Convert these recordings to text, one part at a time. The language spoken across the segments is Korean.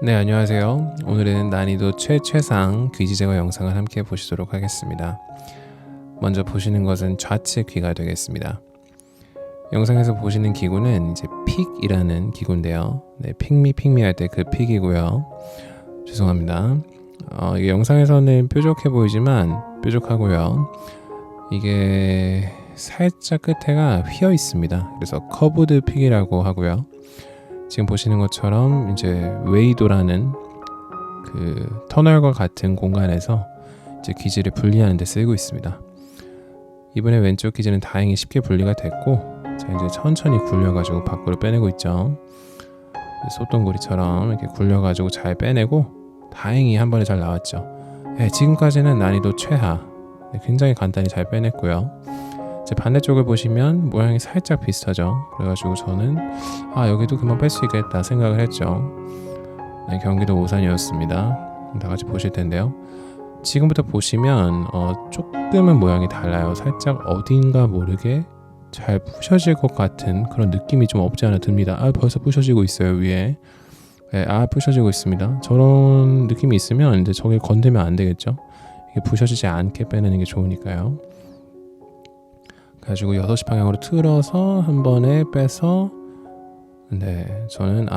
네, 안녕하세요. 오늘은 난이도 최상 귀지 제거 영상을 함께 보시도록 하겠습니다. 먼저 보시는 것은 좌측 귀가 되겠습니다. 영상에서 보시는 기구는 이제 픽이라는 기구인데요. 네, 픽미 할 때 그 픽이고요. 죄송합니다. 이게 영상에서는 뾰족해 보이지만 뾰족하고요. 이게 살짝 끝에가 휘어 있습니다. 그래서 커브드 픽이라고 하고요. 지금 보시는 것처럼 이제 웨이도라는 그 터널과 같은 공간에서 이제 귀지를 분리하는 데 쓰이고 있습니다. 이번에 왼쪽 귀지는 다행히 쉽게 분리가 됐고, 자 이제 천천히 굴려가지고 밖으로 빼내고 있죠. 소똥구리처럼 이렇게 굴려가지고 잘 빼내고 다행히 한 번에 잘 나왔죠. 네, 지금까지는 난이도 최하. 네, 굉장히 간단히 잘 빼냈고요. 제 반대쪽을 보시면 모양이 살짝 비슷하죠. 그래가지고 저는 여기도 금방 뺄 수 있겠다 생각을 했죠. 네, 경기도 오산이었습니다. 다 같이 보실 텐데요. 지금부터 보시면 조금은 모양이 달라요. 살짝 어딘가 모르게 잘 부셔질 것 같은 그런 느낌이 좀 없지 않아 듭니다. 벌써 부셔지고 있어요, 위에. 네, 부셔지고 있습니다. 저런 느낌이 있으면 이제 저길 건들면 안 되겠죠. 이게 부셔지지 않게 빼내는 게 좋으니까요. 가지고 6시 방향으로 틀어서 한 번에 빼서, 네, 저는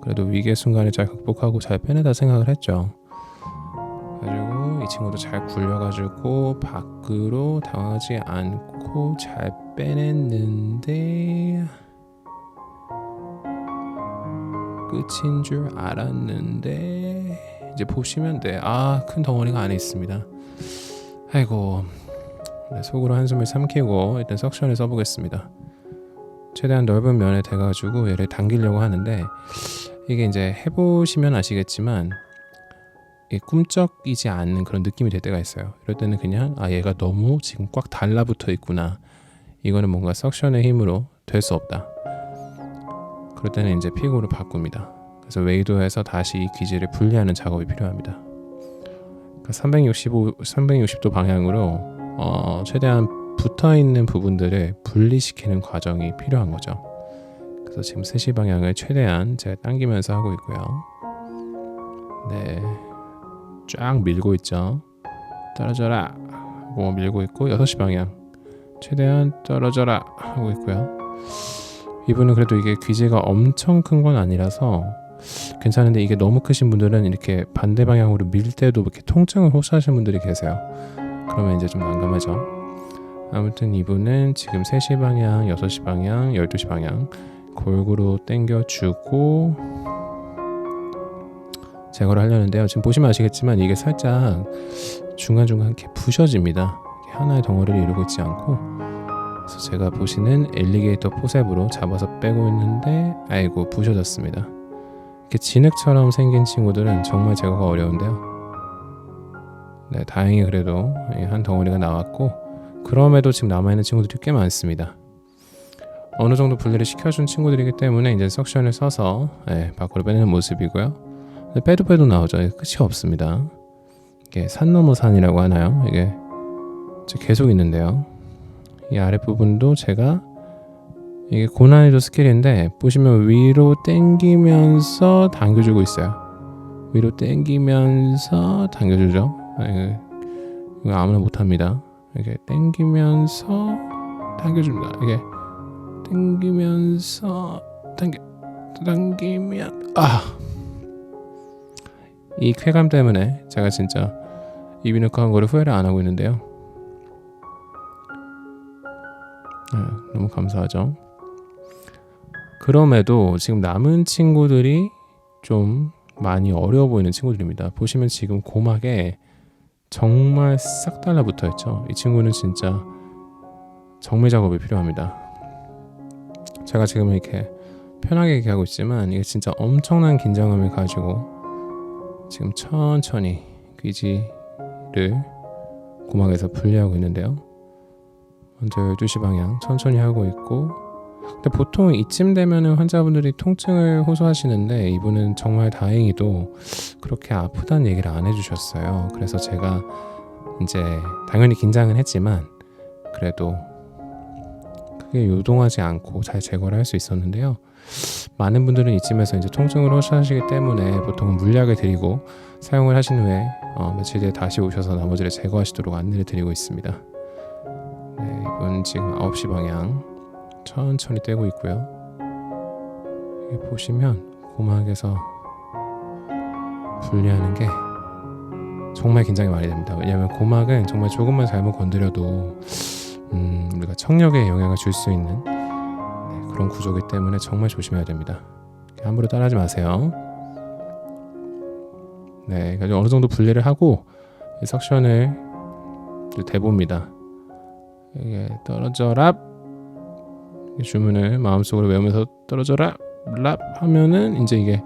그래도 위기의 순간을 잘 극복하고 잘 빼내다 생각을 했죠. 가지고 이 친구도 잘 굴려가지고 밖으로 당하지 않고 잘 빼냈는데 끝인 줄 알았는데 이제 보시면 큰 덩어리가 안에 있습니다. 아이고. 네, 속으로 한숨을 삼키고 일단 석션을 써보겠습니다. 최대한 넓은 면에 대가지고 얘를 당기려고 하는데, 이게 이제 해보시면 아시겠지만 이게 꿈쩍이지 않는 그런 느낌이 될 때가 있어요. 이럴 때는 그냥 얘가 너무 지금 꽉 달라붙어 있구나, 이거는 뭔가 석션의 힘으로 될 수 없다. 그럴 때는 이제 픽으로 바꿉니다. 그래서 웨이도에서 다시 이 귀지를 분리하는 작업이 필요합니다. 그러니까 360도 방향으로 최대한 붙어있는 부분들을 분리시키는 과정이 필요한 거죠. 그래서 지금 3시 방향을 최대한 제가 당기면서 하고 있고요. 네, 쫙 밀고 있죠. 떨어져라 하고 밀고 있고, 6시 방향 최대한 떨어져라 하고 있고요. 이분은 그래도 이게 귀지가 엄청 큰 건 아니라서 괜찮은데, 이게 너무 크신 분들은 이렇게 반대 방향으로 밀 때도 이렇게 통증을 호소하시는 분들이 계세요. 그러면 이제 좀 난감하죠. 아무튼 이분은 지금 3시 방향, 6시 방향, 12시 방향 골고루 당겨주고 제거를 하려는데요. 지금 보시면 아시겠지만 이게 살짝 중간중간 이렇게 부셔집니다. 하나의 덩어리를 이루고 있지 않고, 그래서 제가 보시는 엘리게이터 포셉으로 잡아서 빼고 있는데 부셔졌습니다. 이렇게 진흙처럼 생긴 친구들은 정말 제거가 어려운데요. 네, 다행히 그래도 한 덩어리가 나왔고, 그럼에도 지금 남아있는 친구들이 꽤 많습니다. 어느 정도 분리를 시켜준 친구들이기 때문에 이제 석션을 써서 밖으로 빼내는 모습이고요. 빼도 나오죠. 끝이 없습니다. 이게 산 넘어 산이라고 하나요? 이게 계속 있는데요. 이 아랫부분도 제가, 이게 고난이도 스킬인데 보시면 위로 당기면서 당겨주고 있어요. 위로 당기면서 당겨주죠. 이거 아무나 못합니다. 이렇게 당기면서 당겨줍니다. 이게 당기면서 당기면 이 쾌감 때문에 제가 진짜 이비인후과 한 거를 후회를 안 하고 있는데요. 너무 감사하죠. 그럼에도 지금 남은 친구들이 좀 많이 어려워 보이는 친구들입니다. 보시면 지금 고막에 정말 싹 달라붙어 있죠. 이 친구는 진짜 정밀 작업이 필요합니다. 제가 지금 이렇게 편하게 얘기하고 있지만 이게 진짜 엄청난 긴장감을 가지고 지금 천천히 귀지를 고막에서 분리하고 있는데요. 먼저 12시 방향 천천히 하고 있고, 근데 보통 이쯤 되면은 환자분들이 통증을 호소하시는데 이분은 정말 다행히도 그렇게 아프다는 얘기를 안 해주셨어요. 그래서 제가 이제 당연히 긴장은 했지만 그래도 크게 요동하지 않고 잘 제거를 할 수 있었는데요. 많은 분들은 이쯤에서 이제 통증을 호소하시기 때문에 보통은 물약을 드리고 사용을 하신 후에 며칠 뒤에 다시 오셔서 나머지를 제거하시도록 안내를 드리고 있습니다. 네, 이분 지금 9시 방향 천천히 떼고 있고요. 여기 보시면 고막에서 분리하는 게 정말 긴장이 많이 됩니다. 왜냐하면 고막은 정말 조금만 잘못 건드려도 우리가 청력에 영향을 줄 수 있는 그런 구조이기 때문에 정말 조심해야 됩니다. 함부로 따라하지 마세요. 네, 어느 정도 분리를 하고 석션을 대봅니다. 이게 떨어져라 주문을 마음속으로 외우면서 떨어져라 랍 하면은 이제 이게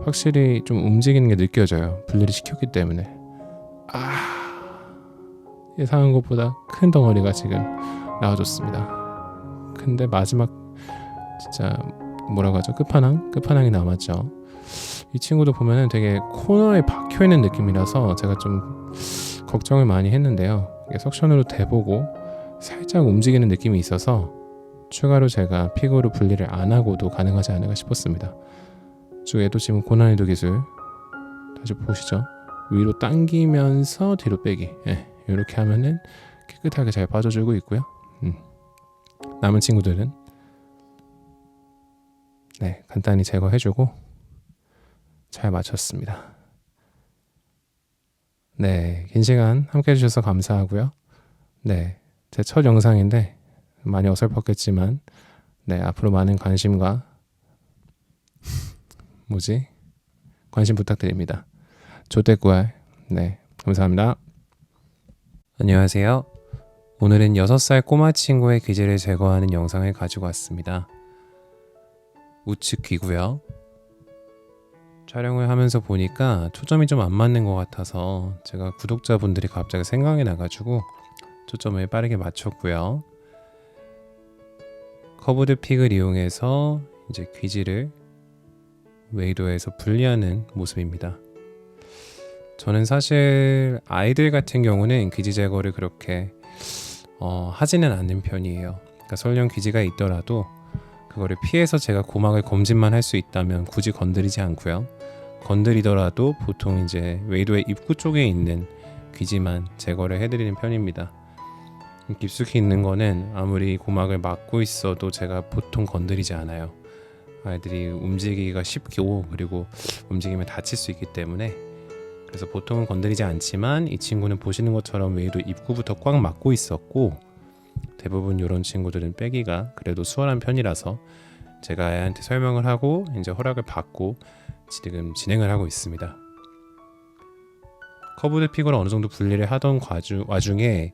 확실히 좀 움직이는 게 느껴져요. 분리를 시켰기 때문에. 예상한 것보다 큰 덩어리가 지금 나와줬습니다. 근데 마지막 진짜 뭐라고 하죠? 끝판왕이 남았죠. 이 친구도 보면은 되게 코너에 박혀있는 느낌이라서 제가 좀 걱정을 많이 했는데요. 석션으로 대보고 살짝 움직이는 느낌이 있어서 추가로 제가 픽으로 분리를 안 하고도 가능하지 않을까 싶었습니다. 얘도 지금 고난이도 기술 다시 보시죠. 위로 당기면서 뒤로 빼기. 이렇게 하면은 깨끗하게 잘 빠져주고 있고요. 남은 친구들은 간단히 제거해주고 잘 마쳤습니다. 긴 시간 함께 해주셔서 감사하고요. 제 첫 영상인데 많이 어설펐겠지만 앞으로 많은 관심과 관심 부탁드립니다. 조대꾸알. 감사합니다. 안녕하세요. 오늘은 6살 꼬마 친구의 귀지를 제거하는 영상을 가지고 왔습니다. 우측 귀고요. 촬영을 하면서 보니까 초점이 좀 안 맞는 것 같아서 제가 구독자분들이 갑자기 생각이 나가지고 초점을 빠르게 맞췄고요. 커브드 픽을 이용해서 이제 귀지를 웨이도에서 분리하는 모습입니다. 저는 사실 아이들 같은 경우는 귀지 제거를 그렇게 하지는 않는 편이에요. 그러니까 설령 귀지가 있더라도 그거를 피해서 제가 고막을 검진만 할 수 있다면 굳이 건드리지 않고요. 건드리더라도 보통 이제 웨이도의 입구 쪽에 있는 귀지만 제거를 해드리는 편입니다. 깊숙이 있는 거는 아무리 고막을 막고 있어도 제가 보통 건드리지 않아요. 아이들이 움직이기가 쉽고 그리고 움직이면 다칠 수 있기 때문에 그래서 보통은 건드리지 않지만 이 친구는 보시는 것처럼 웨이도 입구부터 꽉 막고 있었고 대부분 이런 친구들은 빼기가 그래도 수월한 편이라서 제가 아이한테 설명을 하고 이제 허락을 받고 지금 진행을 하고 있습니다. 커브드 픽으로 어느 정도 분리를 하던 와중에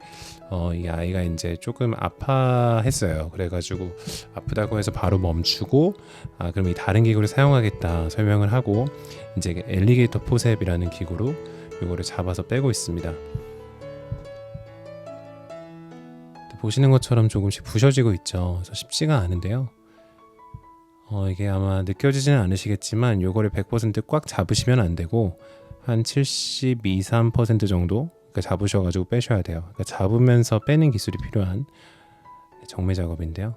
이 아이가 이제 조금 아파했어요. 그래가지고 아프다고 해서 바로 멈추고 그럼 이 다른 기구를 사용하겠다 설명을 하고 이제 엘리게이터 포셉이라는 기구로 이거를 잡아서 빼고 있습니다. 보시는 것처럼 조금씩 부셔지고 있죠. 그래서 쉽지가 않은데요. 이게 아마 느껴지지는 않으시겠지만 이거를 100% 꽉 잡으시면 안 되고 한 72, 3% 정도 잡으셔가지고 빼셔야 돼요. 그러니까 잡으면서 빼는 기술이 필요한 정매 작업인데요.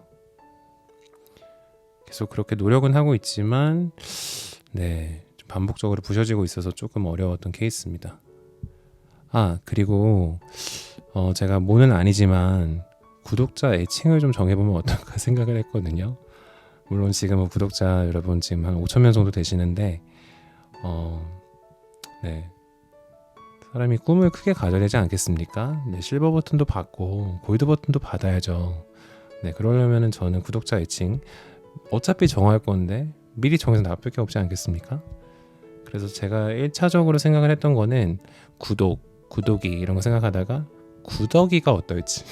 계속 그렇게 노력은 하고 있지만 좀 반복적으로 부셔지고 있어서 조금 어려웠던 케이스입니다. 그리고 제가 뭐는 아니지만 구독자 애칭을 좀 정해보면 어떨까 생각을 했거든요. 물론 지금 구독자 여러분 지금 한 5,000명 정도 되시는데 사람이 꿈을 크게 가져야 되지 않겠습니까? 실버 버튼도 받고 골드 버튼도 받아야죠. 그러려면은 저는 구독자 애칭 어차피 정할 건데 미리 정해서 나쁠 게 없지 않겠습니까? 그래서 제가 1차적으로 생각을 했던 거는 구독이 이런 거 생각하다가 구덕이가 어떨지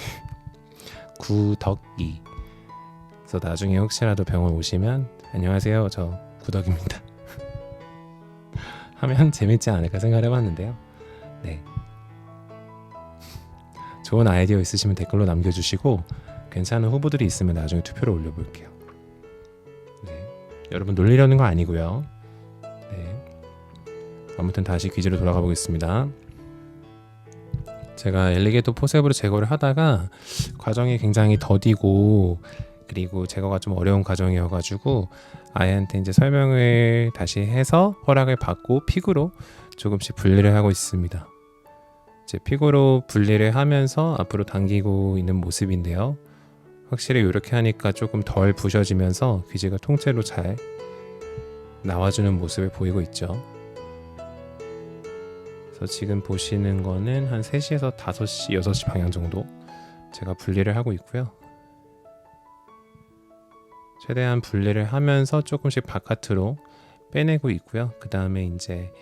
구덕이. 그래서 나중에 혹시라도 병원 오시면 안녕하세요, 저 구덕입니다 하면 재밌지 않을까 생각을 해봤는데요. 좋은 아이디어 있으시면 댓글로 남겨주시고 괜찮은 후보들이 있으면 나중에 투표를 올려볼게요. 여러분 놀리려는 거 아니고요. 아무튼 다시 귀지로 돌아가 보겠습니다. 제가 엘리게이터 포셉으로 제거를 하다가 과정이 굉장히 더디고 그리고 제거가 좀 어려운 과정이어가지고 아이한테 이제 설명을 다시 해서 허락을 받고 픽으로 조금씩 분리를 하고 있습니다. 이제 픽으로 분리를 하면서 앞으로 당기고 있는 모습인데요. 확실히 이렇게 하니까 조금 덜 부셔지면서 귀지가 통째로 잘 나와주는 모습을 보이고 있죠. 그래서 지금 보시는 거는 한 3시에서 5시, 6시 방향 정도 제가 분리를 하고 있고요. 최대한 분리를 하면서 조금씩 바깥으로 빼내고 있고요. 그 다음에 이제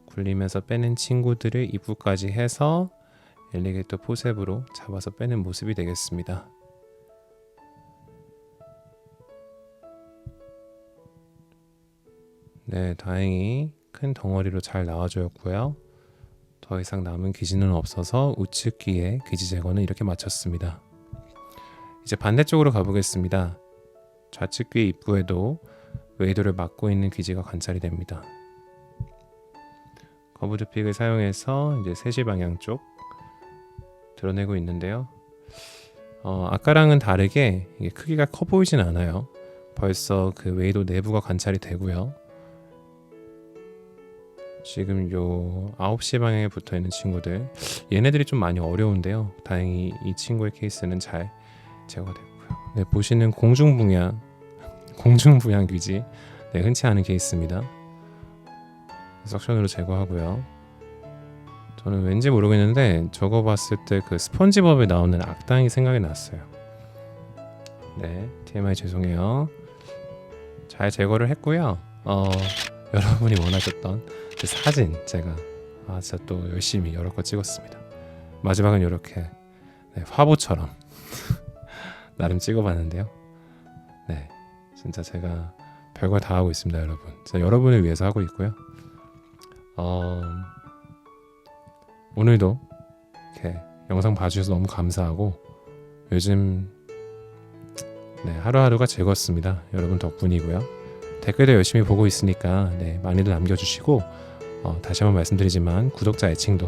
굴리면서 빼는 친구들을 입구까지 해서 엘리게이터 포셉으로 잡아서 빼는 모습이 되겠습니다. 네, 다행히 큰 덩어리로 잘 나와주었고요. 더 이상 남은 귀지는 없어서 우측 귀의 귀지 제거는 이렇게 마쳤습니다. 이제 반대쪽으로 가보겠습니다. 좌측 귀 입구에도 웨이도를 막고 있는 귀지가 관찰이 됩니다. 거부드 픽을 사용해서 이제 3시 방향 쪽 드러내고 있는데요. 아까랑은 다르게 이게 크기가 커 보이진 않아요. 벌써 그 웨이도 내부가 관찰이 되고요. 지금 요 9시 방향에 붙어 있는 친구들, 얘네들이 좀 많이 어려운데요. 다행히 이 친구의 케이스는 잘 제거가 됐고요. 네, 보시는 공중부양 귀지, 네, 흔치 않은 케이스입니다. 석션으로 제거하고요. 저는 왠지 모르겠는데 저거 봤을 때 그 스펀지밥에 나오는 악당이 생각이 났어요. 네, TMI 죄송해요. 잘 제거를 했고요. 여러분이 원하셨던 그 사진 제가 진짜 또 열심히 여러 거 찍었습니다. 마지막은 이렇게 네, 화보처럼 나름 찍어봤는데요. 네, 진짜 제가 별걸 다 하고 있습니다, 여러분. 진짜 여러분을 위해서 하고 있고요. 오늘도 이렇게 영상 봐주셔서 너무 감사하고 요즘 네, 하루하루가 즐겁습니다. 여러분 덕분이고요. 댓글도 열심히 보고 있으니까 네, 많이들 남겨주시고 다시 한번 말씀드리지만 구독자 애칭도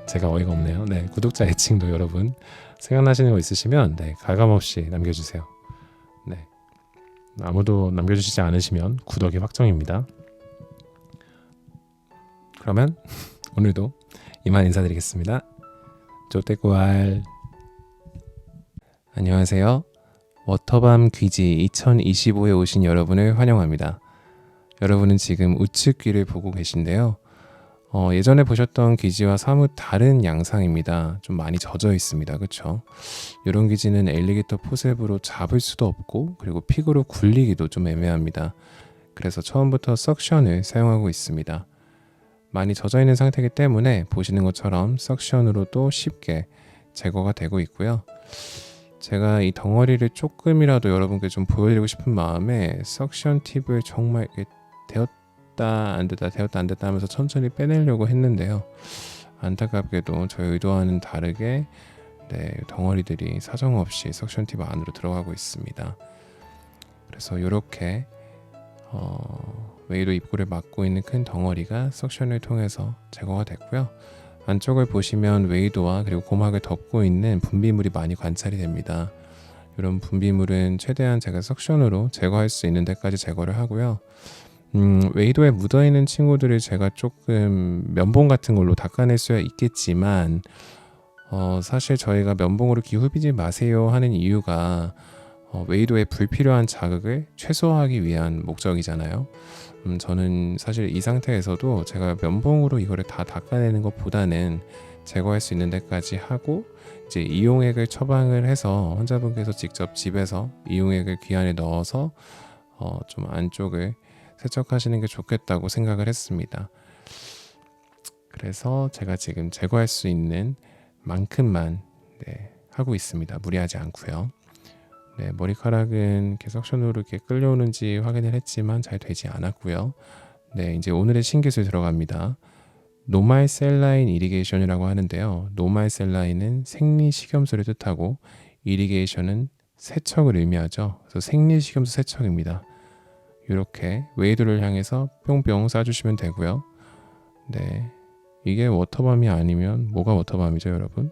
제가 어이가 없네요. 네, 구독자 애칭도 여러분 생각나시는 거 있으시면 네, 가감없이 남겨주세요. 네, 아무도 남겨주시지 않으시면 구독이 확정입니다. 그러면 오늘도 이만 인사드리겠습니다. 쪼떼꾸알. 안녕하세요. 워터밤 귀지 2025에 오신 여러분을 환영합니다. 여러분은 지금 우측 귀를 보고 계신데요. 예전에 보셨던 귀지와 사뭇 다른 양상입니다. 좀 많이 젖어 있습니다. 그렇죠? 이런 귀지는 엘리게이터 포셉으로 잡을 수도 없고 그리고 픽으로 굴리기도 좀 애매합니다. 그래서 처음부터 석션을 사용하고 있습니다. 많이 젖어 있는 상태이기 때문에 보시는 것처럼 석션으로도 쉽게 제거가 되고 있고요. 제가 이 덩어리를 조금이라도 여러분께 좀 보여드리고 싶은 마음에 석션 팁을 정말 되었다 안 됐다 하면서 천천히 빼내려고 했는데요. 안타깝게도 저희 의도와는 다르게 네, 덩어리들이 사정없이 석션 팁 안으로 들어가고 있습니다. 그래서 이렇게 웨이도 입구를 막고 있는 큰 덩어리가 석션을 통해서 제거가 됐고요. 안쪽을 보시면 웨이도와 그리고 고막을 덮고 있는 분비물이 많이 관찰이 됩니다. 이런 분비물은 최대한 제가 석션으로 제거할 수 있는 데까지 제거를 하고요. 웨이도에 묻어있는 친구들을 제가 조금 면봉 같은 걸로 닦아낼 수야 있겠지만 사실 저희가 면봉으로 귀 후비지 마세요 하는 이유가 웨이도의 불필요한 자극을 최소화하기 위한 목적이잖아요. 저는 사실 이 상태에서도 제가 면봉으로 이거를 다 닦아내는 것보다는 제거할 수 있는 데까지 하고 이제 이용액을 처방을 해서 환자분께서 직접 집에서 이용액을 귀 안에 넣어서 좀 안쪽을 세척하시는 게 좋겠다고 생각을 했습니다. 그래서 제가 지금 제거할 수 있는 만큼만 네, 하고 있습니다. 무리하지 않고요. 네, 머리카락은 이렇게 석션으로 이렇게 끌려오는지 확인을 했지만 잘 되지 않았고요. 네, 이제 오늘의 신기술 들어갑니다. 노말 셀라인 이리게이션이라고 하는데요. 노말 셀라인은 생리식염수를 뜻하고 이리게이션은 세척을 의미하죠. 그래서 생리식염수 세척입니다. 이렇게 웨이도를 향해서 뿅뿅 쏴주시면 되고요. 네, 이게 워터밤이 아니면 뭐가 워터밤이죠, 여러분?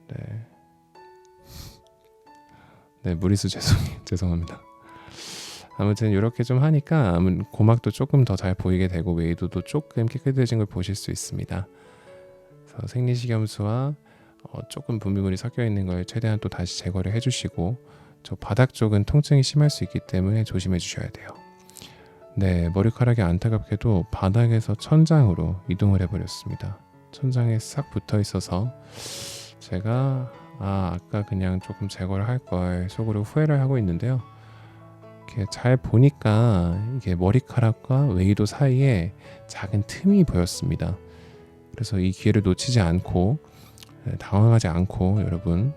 네. 네, 무리수 죄송합니다. 아무튼 이렇게 좀 하니까 고막도 조금 더 잘 보이게 되고 웨이도도 조금 깨끗해진 걸 보실 수 있습니다. 그래서 생리식염수와 조금 분비물이 섞여 있는 걸 최대한 또 다시 제거를 해주시고, 저 바닥 쪽은 통증이 심할 수 있기 때문에 조심해 주셔야 돼요. 네, 머리카락이 안타깝게도 바닥에서 천장으로 이동을 해버렸습니다. 천장에 싹 붙어 있어서 제가 아까 그냥 조금 제거를 할 걸 속으로 후회를 하고 있는데요. 이렇게 잘 보니까 이게 머리카락과 웨이도 사이에 작은 틈이 보였습니다. 그래서 이 기회를 놓치지 않고 당황하지 않고 여러분,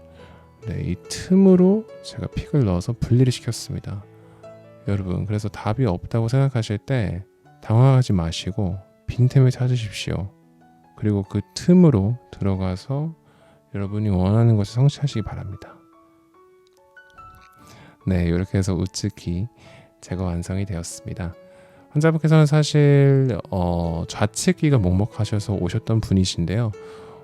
이 틈으로 제가 픽을 넣어서 분리를 시켰습니다. 여러분, 그래서 답이 없다고 생각하실 때 당황하지 마시고 빈틈을 찾으십시오. 그리고 그 틈으로 들어가서 여러분이 원하는 것을 성취하시기 바랍니다. 네, 이렇게 해서 우측 귀 제거 완성이 되었습니다. 환자분께서는 사실 좌측 귀가 먹먹하셔서 오셨던 분이신데요.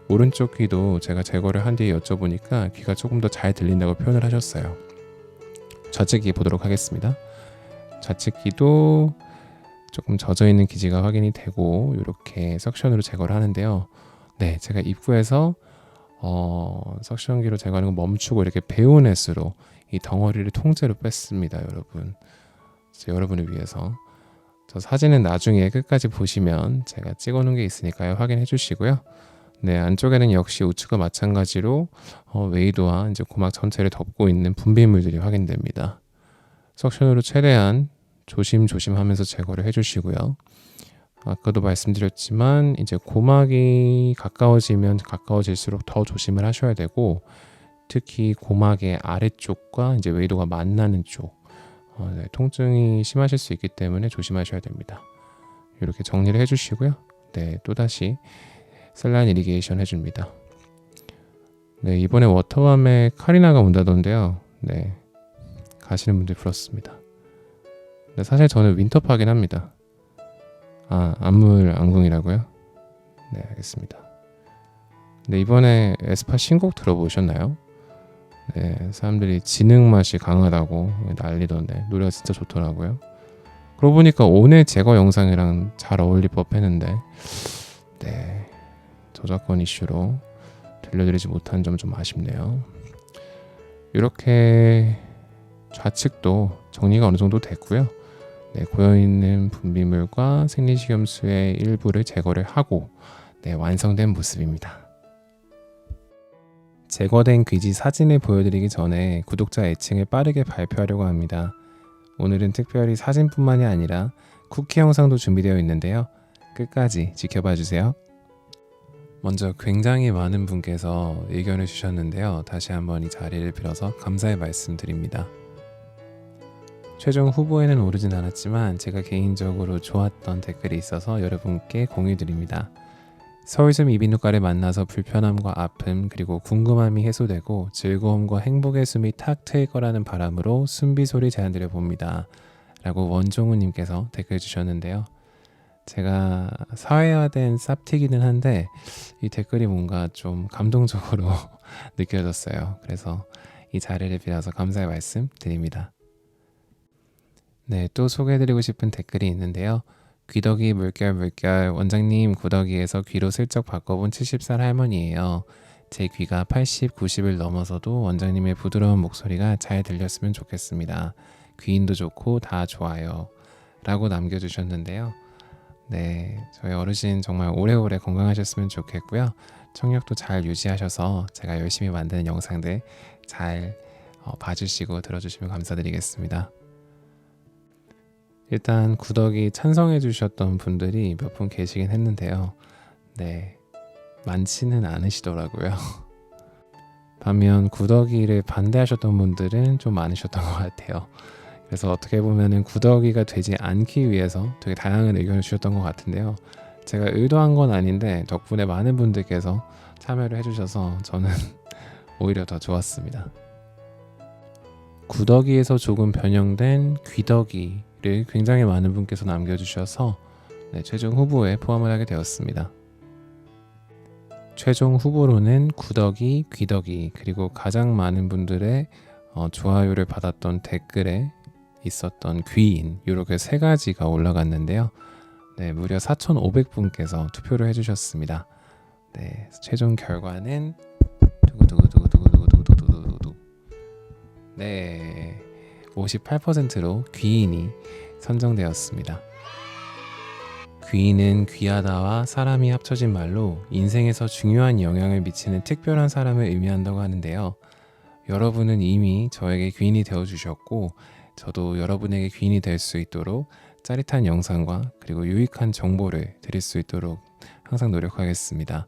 오른쪽 귀도 제가 제거를 한 뒤에 여쭤보니까 귀가 조금 더 잘 들린다고 표현을 하셨어요. 좌측 귀 보도록 하겠습니다. 좌측 귀도 조금 젖어있는 기지가 확인이 되고 이렇게 석션으로 제거를 하는데요. 네, 제가 입구에서 석션기로 제거하는 거 멈추고 이렇게 배우넷으로 이 덩어리를 통째로 뺐습니다. 여러분, 여러분을 위해서. 저 사진은 나중에 끝까지 보시면 제가 찍어놓은 게 있으니까요, 확인해 주시고요. 네, 안쪽에는 역시 우측과 마찬가지로 웨이도와 이제 고막 전체를 덮고 있는 분비물들이 확인됩니다. 석션으로 최대한 조심하면서 제거를 해주시고요. 아까도 말씀드렸지만 이제 고막이 가까워지면 가까워질수록 더 조심을 하셔야 되고, 특히 고막의 아래쪽과 이제 웨이도가 만나는 쪽, 통증이 심하실 수 있기 때문에 조심하셔야 됩니다. 이렇게 정리를 해주시고요. 네, 또다시 셀라인 이리게이션 해줍니다. 네, 이번에 워터밤에 카리나가 온다던데요. 네, 가시는 분들 부럽습니다. 근데 사실 저는 윈터파긴 합니다. 안물 안궁이라고요? 네, 알겠습니다. 네, 이번에 에스파 신곡 들어보셨나요? 네, 사람들이 지능 맛이 강하다고 난리던데 노래가 진짜 좋더라고요. 그러고 보니까 오늘 제거 영상이랑 잘 어울릴 법했는데, 네, 저작권 이슈로 들려드리지 못한 점 좀 아쉽네요. 이렇게 좌측도 정리가 어느 정도 됐고요. 네, 고여있는 분비물과 생리식염수의 일부를 제거를 하고 완성된 모습입니다. 제거된 귀지 사진을 보여드리기 전에 구독자 애칭을 빠르게 발표하려고 합니다. 오늘은 특별히 사진뿐만이 아니라 쿠키 영상도 준비되어 있는데요. 끝까지 지켜봐 주세요. 먼저 굉장히 많은 분께서 의견을 주셨는데요. 다시 한번 이 자리를 빌어서 감사의 말씀드립니다. 최종 후보에는 오르진 않았지만 제가 개인적으로 좋았던 댓글이 있어서 여러분께 공유드립니다. 서울숲 이비인후과를 만나서 불편함과 아픔 그리고 궁금함이 해소되고 즐거움과 행복의 숨이 탁 트일 거라는 바람으로 숨비소리 제안드려 봅니다. 라고 원종우님께서 댓글 주셨는데요. 제가 사회화된 쌉티기는 한데 이 댓글이 뭔가 좀 감동적으로 느껴졌어요. 그래서 이 자리를 빌어서 감사의 말씀 드립니다. 네, 또 소개해드리고 싶은 댓글이 있는데요. 귀덕이 물결 원장님 구덕이에서 귀로 슬쩍 바꿔본 70살 할머니예요. 제 귀가 80, 90을 넘어서도 원장님의 부드러운 목소리가 잘 들렸으면 좋겠습니다. 귀인도 좋고 다 좋아요. 라고 남겨주셨는데요. 네, 저희 어르신 정말 오래오래 건강하셨으면 좋겠고요. 청력도 잘 유지하셔서 제가 열심히 만드는 영상들 잘 봐주시고 들어주시면 감사드리겠습니다. 일단 구덕이 찬성해 주셨던 분들이 몇 분 계시긴 했는데요. 네, 많지는 않으시더라고요. 반면 구덕이를 반대하셨던 분들은 좀 많으셨던 것 같아요. 그래서 어떻게 보면은 구덕이가 되지 않기 위해서 되게 다양한 의견을 주셨던 것 같은데요. 제가 의도한 건 아닌데 덕분에 많은 분들께서 참여를 해주셔서 저는 오히려 더 좋았습니다. 구덕이에서 조금 변형된 귀덕이를 굉장히 많은 분께서 남겨주셔서 최종 후보에 포함을 하게 되었습니다. 최종 후보로는 구덕이, 귀덕이 그리고 가장 많은 분들의 좋아요를 받았던 댓글에 있었던 귀인 이렇게 3가지가 올라갔는데요. 네, 무려 4,500분께서 투표를 해주셨습니다. 네, 최종 결과는 두구두구두구두구두구두구두구두구 네, 58%로 귀인이 선정되었습니다. 귀인은 귀하다와 사람이 합쳐진 말로 인생에서 중요한 영향을 미치는 특별한 사람을 의미한다고 하는데요. 여러분은 이미 저에게 귀인이 되어주셨고 저도 여러분에게 귀인이 될 수 있도록 짜릿한 영상과 그리고 유익한 정보를 드릴 수 있도록 항상 노력하겠습니다.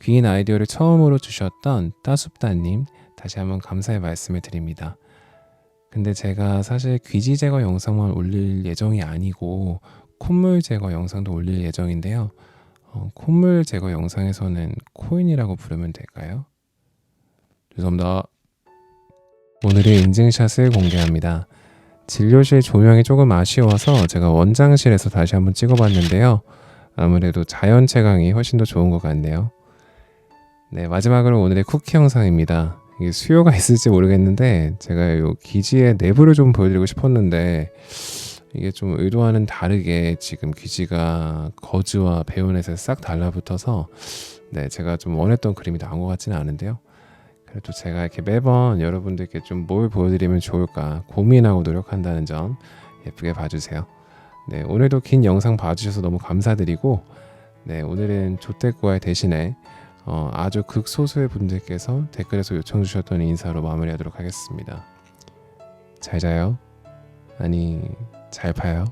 귀인 아이디어를 처음으로 주셨던 따숲다님 다시 한번 감사의 말씀을 드립니다. 근데 제가 사실 귀지 제거 영상만 올릴 예정이 아니고 콧물 제거 영상도 올릴 예정인데요. 콧물 제거 영상에서는 코인이라고 부르면 될까요? 죄송합니다. 오늘의 인증샷을 공개합니다. 진료실 조명이 조금 아쉬워서 제가 원장실에서 다시 한번 찍어봤는데요. 아무래도 자연 채광이 훨씬 더 좋은 것 같네요. 네, 마지막으로 오늘의 쿠키 영상입니다. 이게 수요가 있을지 모르겠는데 제가 이 귀지의 내부를 좀 보여드리고 싶었는데 이게 좀 의도와는 다르게 지금 귀지가 거즈와 배운에서 싹 달라붙어서 네, 제가 좀 원했던 그림이 나온 것 같지는 않은데요. 그래도 제가 이렇게 매번 여러분들께 좀 뭘 보여드리면 좋을까 고민하고 노력한다는 점 예쁘게 봐주세요. 네, 오늘도 긴 영상 봐주셔서 너무 감사드리고 네, 오늘은 조태구알 대신에 아주 극소수의 분들께서 댓글에서 요청 주셨던 인사로 마무리하도록 하겠습니다. 잘 자요. 아니, 잘 봐요.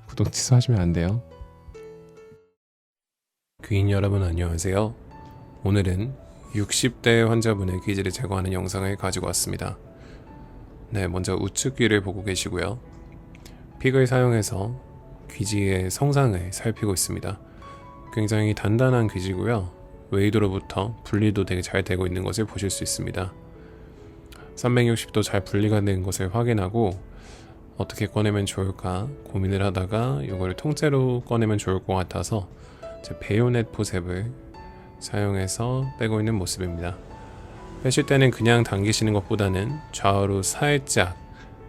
구독 취소하시면 안 돼요. 귀인 여러분 안녕하세요. 오늘은 60대 환자분의 귀지를 제거하는 영상을 가지고 왔습니다. 네, 먼저 우측 귀를 보고 계시고요. 픽을 사용해서 귀지의 성상을 살피고 있습니다. 굉장히 단단한 귀지고요. 웨이드로부터 분리도 되게 잘 되고 있는 것을 보실 수 있습니다. 360도 잘 분리가 된 것을 확인하고 어떻게 꺼내면 좋을까 고민을 하다가 이거를 통째로 꺼내면 좋을 것 같아서 제 베요넷 포셉을 사용해서 빼고 있는 모습입니다. 빼실 때는 그냥 당기시는 것보다는 좌우로 살짝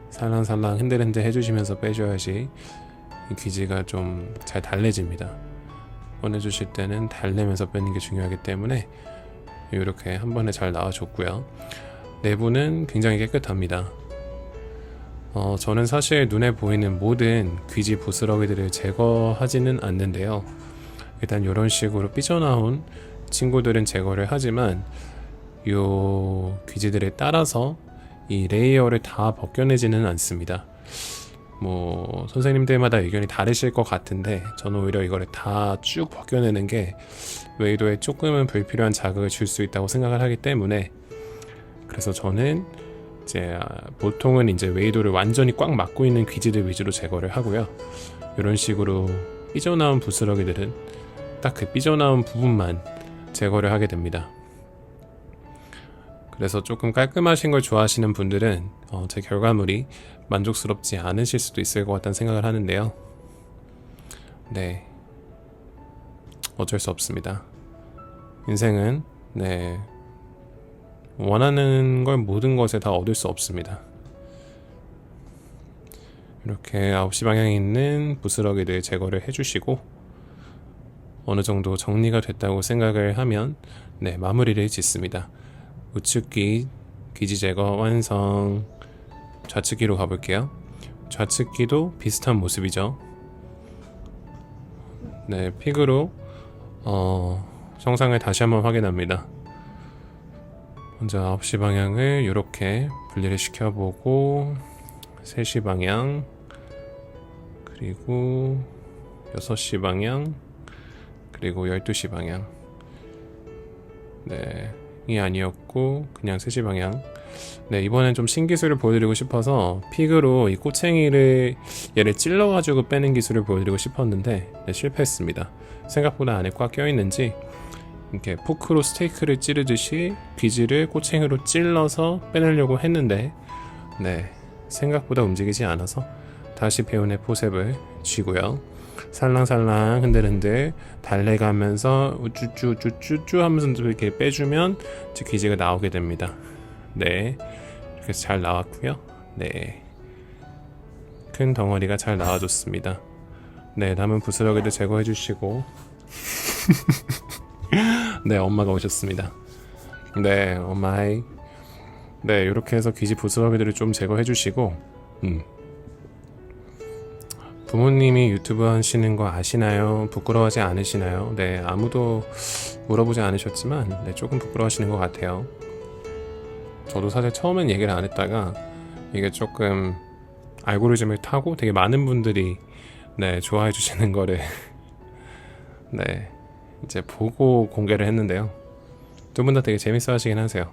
살랑살랑 흔들흔들 해주시면서 빼줘야지 이 귀지가 좀 잘 달래집니다. 꺼내주실 때는 달래면서 빼는 게 중요하기 때문에 이렇게 한 번에 잘 나와줬고요. 내부는 굉장히 깨끗합니다. 저는 사실 눈에 보이는 모든 귀지 부스러기들을 제거하지는 않는데요. 일단 이런 식으로 삐져나온 친구들은 제거를 하지만 이 귀지들에 따라서 이 레이어를 다 벗겨내지는 않습니다. 뭐 선생님들마다 의견이 다르실 것 같은데 저는 오히려 이거를 다 쭉 벗겨내는 게 웨이도에 조금은 불필요한 자극을 줄 수 있다고 생각을 하기 때문에 그래서 저는 이제 보통은 이제 웨이도를 완전히 꽉 막고 있는 귀지들 위주로 제거를 하고요. 이런 식으로 삐져나온 부스러기들은 딱 그 삐져나온 부분만 제거를 하게 됩니다. 그래서 조금 깔끔하신 걸 좋아하시는 분들은 제 결과물이 만족스럽지 않으실 수도 있을 것 같다는 생각을 하는데요. 네, 어쩔 수 없습니다. 인생은 네, 원하는 걸 모든 것에 다 얻을 수 없습니다. 이렇게 9시 방향에 있는 부스러기들 제거를 해주시고 어느 정도 정리가 됐다고 생각을 하면 네, 마무리를 짓습니다. 우측귀 귀지 제거 완성. 좌측귀로 가볼게요. 좌측귀도 비슷한 모습이죠. 네, 픽으로 성상을 다시 한번 확인합니다. 먼저 9시 방향을 이렇게 분리를 시켜보고 3시 방향 그리고 6시 방향 그리고 12시 방향 네, 이 아니었고 그냥 3시 방향. 네, 이번엔 좀 신기술을 보여드리고 싶어서 픽으로 이 꼬챙이를 얘를 찔러가지고 빼는 기술을 보여드리고 싶었는데 네, 실패했습니다. 생각보다 안에 꽉 껴있는지 이렇게 포크로 스테이크를 찌르듯이 귀지를 꼬챙이로 찔러서 빼내려고 했는데 네, 생각보다 움직이지 않아서 다시 배운의 포셉을 쥐고요. 살랑살랑 흔들흔들 달래가면서 우쭈쭈쭈쭈쭈 하면서 이렇게 빼주면 이제 귀지가 나오게 됩니다. 네, 이렇게 잘 나왔고요. 네, 큰 덩어리가 잘 나와줬습니다. 네, 남은 부스러기도 제거해 주시고 네, 엄마가 오셨습니다. 네, 엄마이. 네, 이렇게 해서 귀지 부스러기들을 좀 제거해 주시고 부모님이 유튜브 하시는 거 아시나요? 부끄러워하지 않으시나요? 네, 아무도 물어보지 않으셨지만 네, 조금 부끄러워하시는 것 같아요. 저도 사실 처음엔 얘기를 안 했다가 이게 조금 알고리즘을 타고 되게 많은 분들이 네, 좋아해 주시는 거를 네, 이제 보고 공개를 했는데요. 두 분 다 되게 재밌어 하시긴 하세요.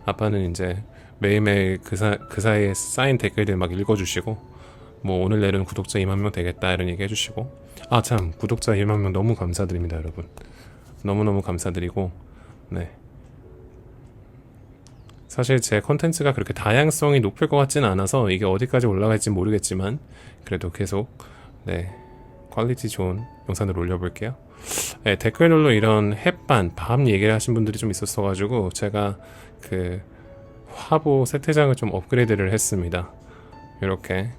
아빠는 이제 매일매일 그 사이에 쌓인 댓글들 막 읽어주시고 뭐 오늘 내로는 구독자 2만 명 되겠다 이런 얘기 해주시고 아 참 구독자 2만 명 너무 감사드립니다 여러분. 너무너무 감사드리고 네, 사실 제 컨텐츠가 그렇게 다양성이 높을 것 같지는 않아서 이게 어디까지 올라갈지 모르겠지만 그래도 계속 네, 퀄리티 좋은 영상을 올려볼게요. 네, 댓글로 이런 햇반, 밤 얘기를 하신 분들이 좀 있었어가지고 제가 그 화보 세트장을 좀 업그레이드를 했습니다. 이렇게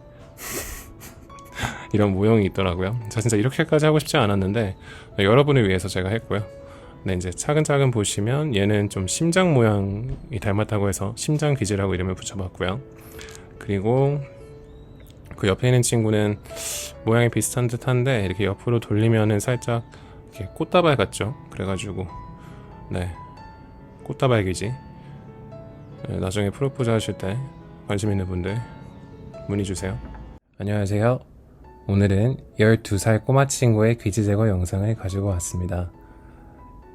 이런 모형이 있더라고요. 저 진짜 이렇게까지 하고 싶지 않았는데 여러분을 위해서 제가 했고요. 네, 이제 차근차근 보시면 얘는 좀 심장 모양이 닮았다고 해서 심장 귀지라고 이름을 붙여봤고요. 그리고 그 옆에 있는 친구는 모양이 비슷한 듯한데 이렇게 옆으로 돌리면은 살짝 이렇게 꽃다발 같죠? 그래가지고 네, 꽃다발 귀지. 네, 나중에 프로포즈 하실 때 관심 있는 분들 문의 주세요. 안녕하세요. 오늘은 12살 꼬마 친구의 귀지 제거 영상을 가지고 왔습니다.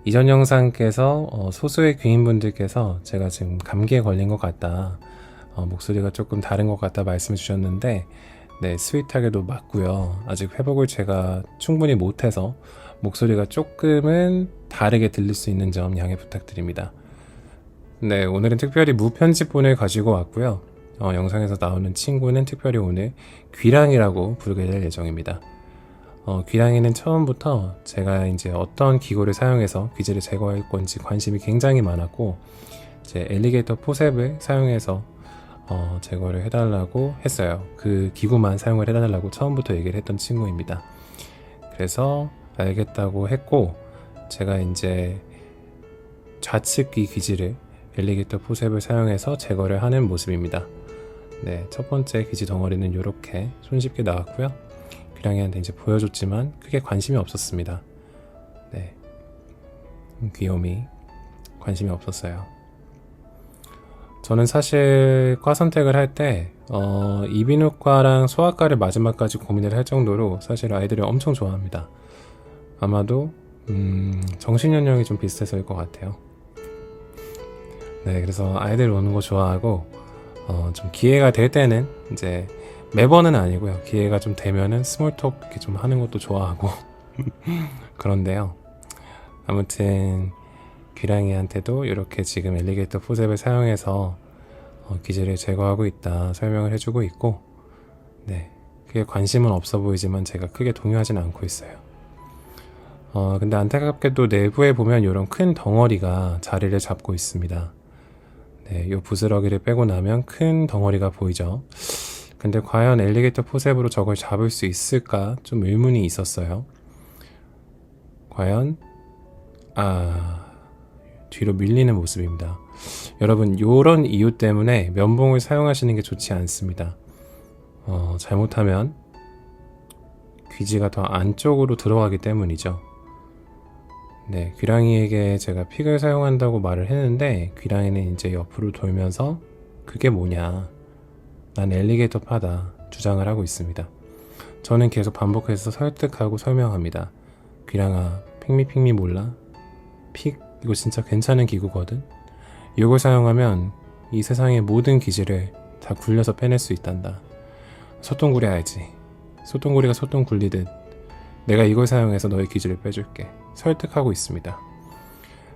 이전 영상께서 소수의 귀인분들께서 제가 지금 감기에 걸린 것 같다, 목소리가 조금 다른 것 같다 말씀해 주셨는데 네, 스윗하게도 맞고요. 아직 회복을 제가 충분히 못해서 목소리가 조금은 다르게 들릴 수 있는 점 양해 부탁드립니다. 네, 오늘은 특별히 무편집본을 가지고 왔고요. 영상에서 나오는 친구는 특별히 오늘 귀랑이라고 부르게 될 예정입니다. 귀랑이는 처음부터 제가 이제 어떤 기구를 사용해서 귀지를 제거할 건지 관심이 굉장히 많았고 이제 엘리게이터 포셉을 사용해서 제거를 해달라고 했어요. 그 기구만 사용을 해달라고 처음부터 얘기를 했던 친구입니다. 그래서 알겠다고 했고 제가 이제 좌측 귀 귀지를 엘리게이터 포셉을 사용해서 제거를 하는 모습입니다. 네, 첫 번째 귀지 덩어리는 이렇게 손쉽게 나왔고요. 귀랑이한테 이제 보여줬지만 크게 관심이 없었습니다. 네, 귀요미 관심이 없었어요. 저는 사실 과 선택을 할 때 이비인후과랑 소아과를 마지막까지 고민을 할 정도로 사실 아이들을 엄청 좋아합니다. 아마도 정신연령이 좀 비슷해서일 것 같아요. 네, 그래서 아이들 오는 거 좋아하고 좀 기회가 될 때는 이제 매번은 아니고요. 기회가 좀 되면은 스몰톡 이렇게 좀 하는 것도 좋아하고 그런데요. 아무튼 귀랑이한테도 이렇게 지금 엘리게이터 포셉을 사용해서 귀지를 제거하고 있다 설명을 해주고 있고 네, 그게 관심은 없어 보이지만 제가 크게 동요하진 않고 있어요. 근데 안타깝게도 내부에 보면 이런 큰 덩어리가 자리를 잡고 있습니다. 네, 이 부스러기를 빼고 나면 큰 덩어리가 보이죠. 근데 과연 엘리게이터 포셉으로 저걸 잡을 수 있을까 좀 의문이 있었어요. 과연 뒤로 밀리는 모습입니다. 여러분, 이런 이유 때문에 면봉을 사용하시는 게 좋지 않습니다. 잘못하면 귀지가 더 안쪽으로 들어가기 때문이죠. 네, 귀랑이에게 제가 픽을 사용한다고 말을 했는데 귀랑이는 이제 옆으로 돌면서 그게 뭐냐, 난 엘리게이터 파다 주장을 하고 있습니다. 저는 계속 반복해서 설득하고 설명합니다. 귀랑아, 픽미 몰라? 픽 이거 진짜 괜찮은 기구거든? 이걸 사용하면 이 세상의 모든 귀지를 다 굴려서 빼낼 수 있단다. 소똥구리 알지? 소똥구리가 소똥 굴리듯 내가 이걸 사용해서 너의 귀지를 빼줄게. 설득하고 있습니다.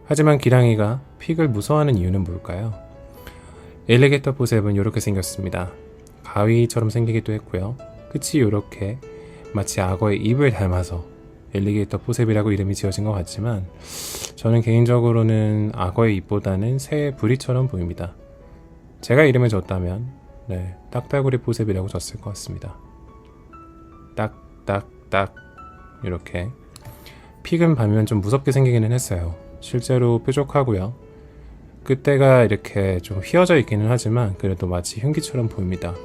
하지만 귀랑이가 픽을 무서워하는 이유는 뭘까요? 엘리게이터 포셉은 이렇게 생겼습니다. 가위처럼 생기기도 했고요. 끝이 이렇게 마치 악어의 입을 닮아서 엘리게이터 포셉이라고 이름이 지어진 것 같지만 저는 개인적으로는 악어의 입보다는 새의 부리처럼 보입니다. 제가 이름을 줬다면 딱따구리 포셉이라고 줬을 것 같습니다. 딱딱딱 이렇게. 픽은 반면 좀 무섭게 생기기는 했어요. 실제로 뾰족하고요. 끝대가 이렇게 좀 휘어져 있기는 하지만 그래도 마치 흉기처럼 보입니다.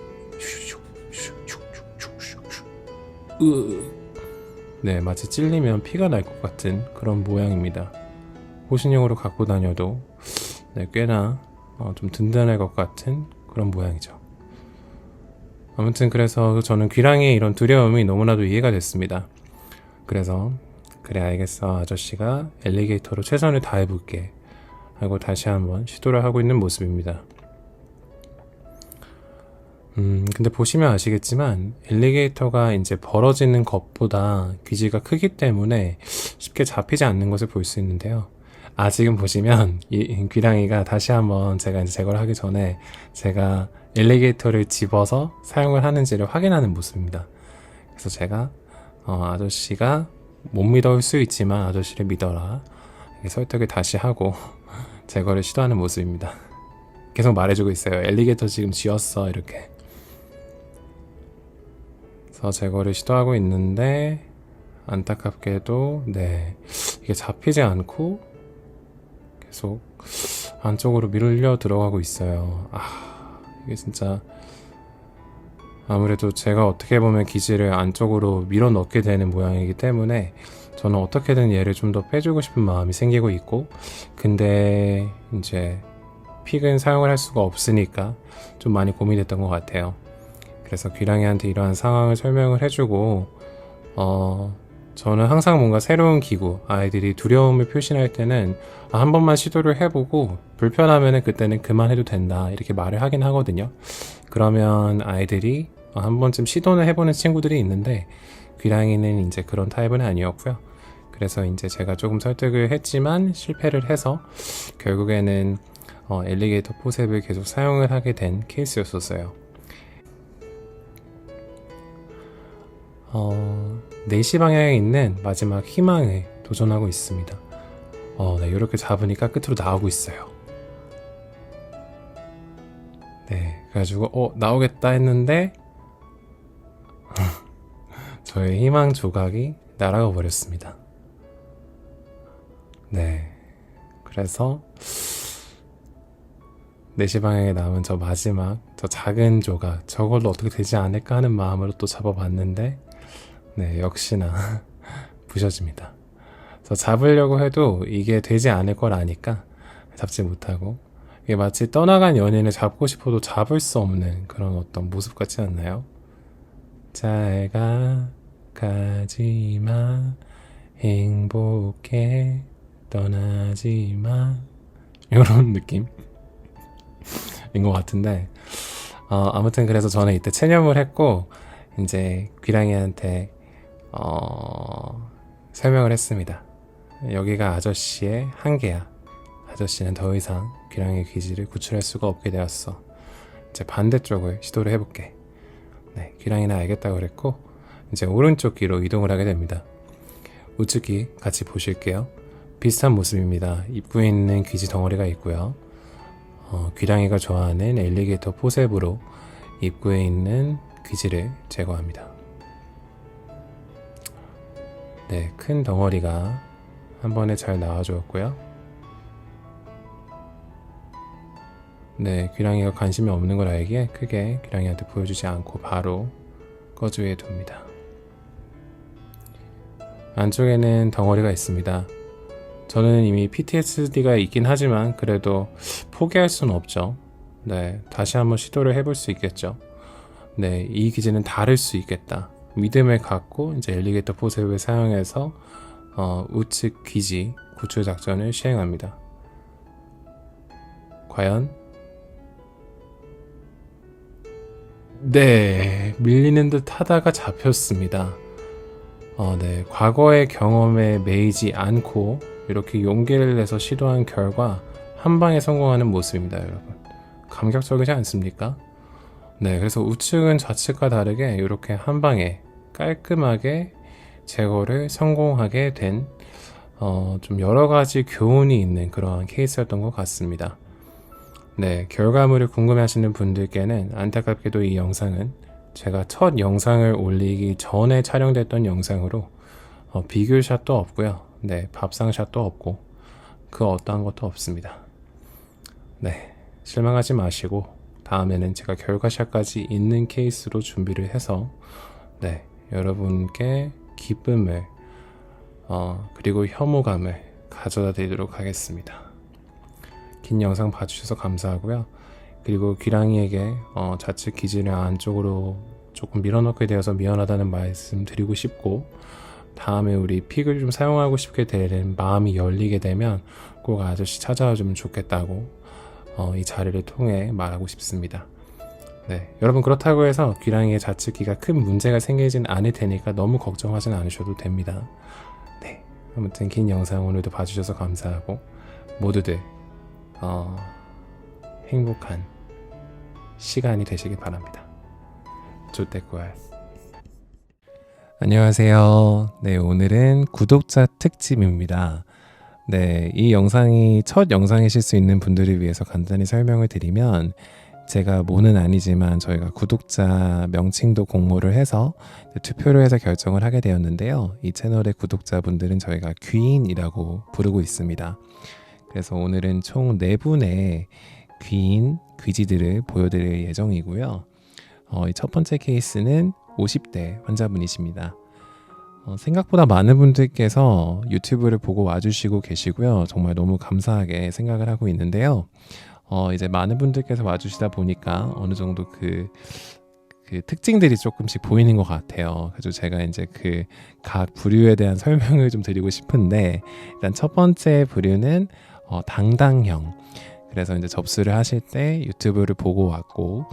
네, 마치 찔리면 피가 날 것 같은 그런 모양입니다. 호신용으로 갖고 다녀도 꽤나 좀 든든할 것 같은 그런 모양이죠. 아무튼 그래서 저는 귀랑이의 이런 두려움이 너무나도 이해가 됐습니다. 그래서 그래 알겠어 아저씨가 엘리게이터로 최선을 다해볼게 하고 다시 한번 시도를 하고 있는 모습입니다. 근데 보시면 아시겠지만 엘리게이터가 이제 벌어지는 것보다 귀지가 크기 때문에 쉽게 잡히지 않는 것을 볼 수 있는데요. 지금 보시면 이 귀랑이가 다시 한번 제가 이제 제거를 하기 전에 제가 엘리게이터를 집어서 사용을 하는지를 확인하는 모습입니다. 그래서 제가 아저씨가 못 믿을 수 있지만 아저씨를 믿어라 이렇게 설득을 다시 하고 제거를 시도하는 모습입니다. 계속 말해주고 있어요. 엘리게이터 지금 쥐었어 이렇게. 그래서 제거를 시도하고 있는데 안타깝게도 이게 잡히지 않고 계속 안쪽으로 밀려 들어가고 있어요. 이게 진짜 아무래도 제가 어떻게 보면 기지를 안쪽으로 밀어 넣게 되는 모양이기 때문에 저는 어떻게든 얘를 좀 더 빼주고 싶은 마음이 생기고 있고, 근데 이제 픽은 사용을 할 수가 없으니까 좀 많이 고민됐던 것 같아요. 그래서 귀랑이한테 이러한 상황을 설명을 해주고 저는 항상 뭔가 새로운 기구, 아이들이 두려움을 표시할 때는 한 번만 시도를 해보고 불편하면은 그때는 그만해도 된다 이렇게 말을 하긴 하거든요. 그러면 아이들이 한 번쯤 시도는 해보는 친구들이 있는데 귀랑이는 이제 그런 타입은 아니었고요. 그래서 이제 제가 조금 설득을 했지만 실패를 해서 결국에는 엘리게이터 포셉을 계속 사용을 하게 된 케이스였었어요. 4시 방향에 있는 마지막 희망을 도전하고 있습니다. 이렇게 잡으니까 끝으로 나오고 있어요. 그래가지고 나오겠다 했는데 저의 희망 조각이 날아가 버렸습니다. 그래서 4시 방향에 남은 저 마지막 저 작은 조각, 저걸로 어떻게 되지 않을까 하는 마음으로 또 잡아봤는데 역시나 부셔집니다. 그래서 잡으려고 해도 이게 되지 않을 걸 아니까 잡지 못하고, 이게 마치 떠나간 연인을 잡고 싶어도 잡을 수 없는 그런 어떤 모습 같지 않나요? 잘 가지마 행복해 떠나지마 이런 느낌인 것 같은데 아무튼 그래서 저는 이때 체념을 했고 이제 귀랑이한테 설명을 했습니다. 여기가 아저씨의 한계야. 아저씨는 더 이상 귀랑이 기지를 구출할 수가 없게 되었어. 이제 반대쪽을 시도를 해볼게. 귀랑이는 알겠다고 그랬고 이제 오른쪽 귀로 이동을 하게 됩니다. 우측 귀 같이 보실게요. 비슷한 모습입니다. 입구에 있는 귀지 덩어리가 있고요. 귀랑이가 좋아하는 엘리게이터 포셉으로 입구에 있는 귀지를 제거합니다. 큰 덩어리가 한 번에 잘 나와주었고요. 귀랑이가 관심이 없는 걸 알기에 크게 귀랑이한테 보여주지 않고 바로 꺼주에 둡니다. 안쪽에는 덩어리가 있습니다. 저는 이미 PTSD가 있긴 하지만 그래도 포기할 수는 없죠. 다시 한번 시도를 해볼 수 있겠죠. 이 기지는 다를 수 있겠다. 믿음을 갖고 이제 엘리게이터 포셉을 사용해서 우측 기지 구출 작전을 시행합니다. 과연? 밀리는 듯 하다가 잡혔습니다. 과거의 경험에 매이지 않고 이렇게 용기를 내서 시도한 결과 한 방에 성공하는 모습입니다, 여러분. 감격적이지 않습니까? 그래서 우측은 좌측과 다르게 이렇게 한 방에 깔끔하게 제거를 성공하게 된 좀 여러 가지 교훈이 있는 그러한 케이스였던 것 같습니다. 네, 결과물을 궁금해하시는 분들께는 안타깝게도 이 영상은 제가 첫 영상을 올리기 전에 촬영됐던 영상으로 비교샷도 없고요. 네, 밥상샷도 없고 그 어떠한 것도 없습니다. 네, 실망하지 마시고 다음에는 제가 결과샷까지 있는 케이스로 준비를 해서 네, 여러분께 기쁨을 그리고 혐오감을 가져다 드리도록 하겠습니다. 긴 영상 봐주셔서 감사하고요. 그리고 귀랑이에게 좌측 기지를 안쪽으로 조금 밀어넣게 되어서 미안하다는 말씀 드리고 싶고, 다음에 우리 픽을 좀 사용하고 싶게 되는 마음이 열리게 되면 꼭 아저씨 찾아와 주면 좋겠다고 이 자리를 통해 말하고 싶습니다. 네, 여러분 그렇다고 해서 귀랑이의 좌측기가 큰 문제가 생기진 않을 테니까 너무 걱정하진 않으셔도 됩니다. 네, 아무튼 긴 영상 오늘도 봐주셔서 감사하고 모두들 행복한 시간이 되시길 바랍니다. 조떼꾸알. 안녕하세요. 네, 오늘은 구독자 특집입니다. 네, 이 영상이 첫 영상이실 수 있는 분들을 위해서 간단히 설명을 드리면, 제가 뭐는 아니지만 저희가 구독자 명칭도 공모를 해서 투표를 해서 결정을 하게 되었는데요. 이 채널의 구독자분들은 저희가 귀인이라고 부르고 있습니다. 그래서 오늘은 총 4분의 귀인, 귀지들을 보여드릴 예정이고요. 이 첫 번째 케이스는 50대 환자분이십니다. 생각보다 많은 분들께서 유튜브를 보고 와주시고 계시고요. 정말 너무 감사하게 생각을 하고 있는데요. 이제 많은 분들께서 와주시다 보니까 어느 정도 그 특징들이 조금씩 보이는 것 같아요. 그래서 제가 이제 그 각 부류에 대한 설명을 좀 드리고 싶은데, 일단 첫 번째 부류는 당당형. 그래서 이제 접수를 하실 때 유튜브를 보고 왔고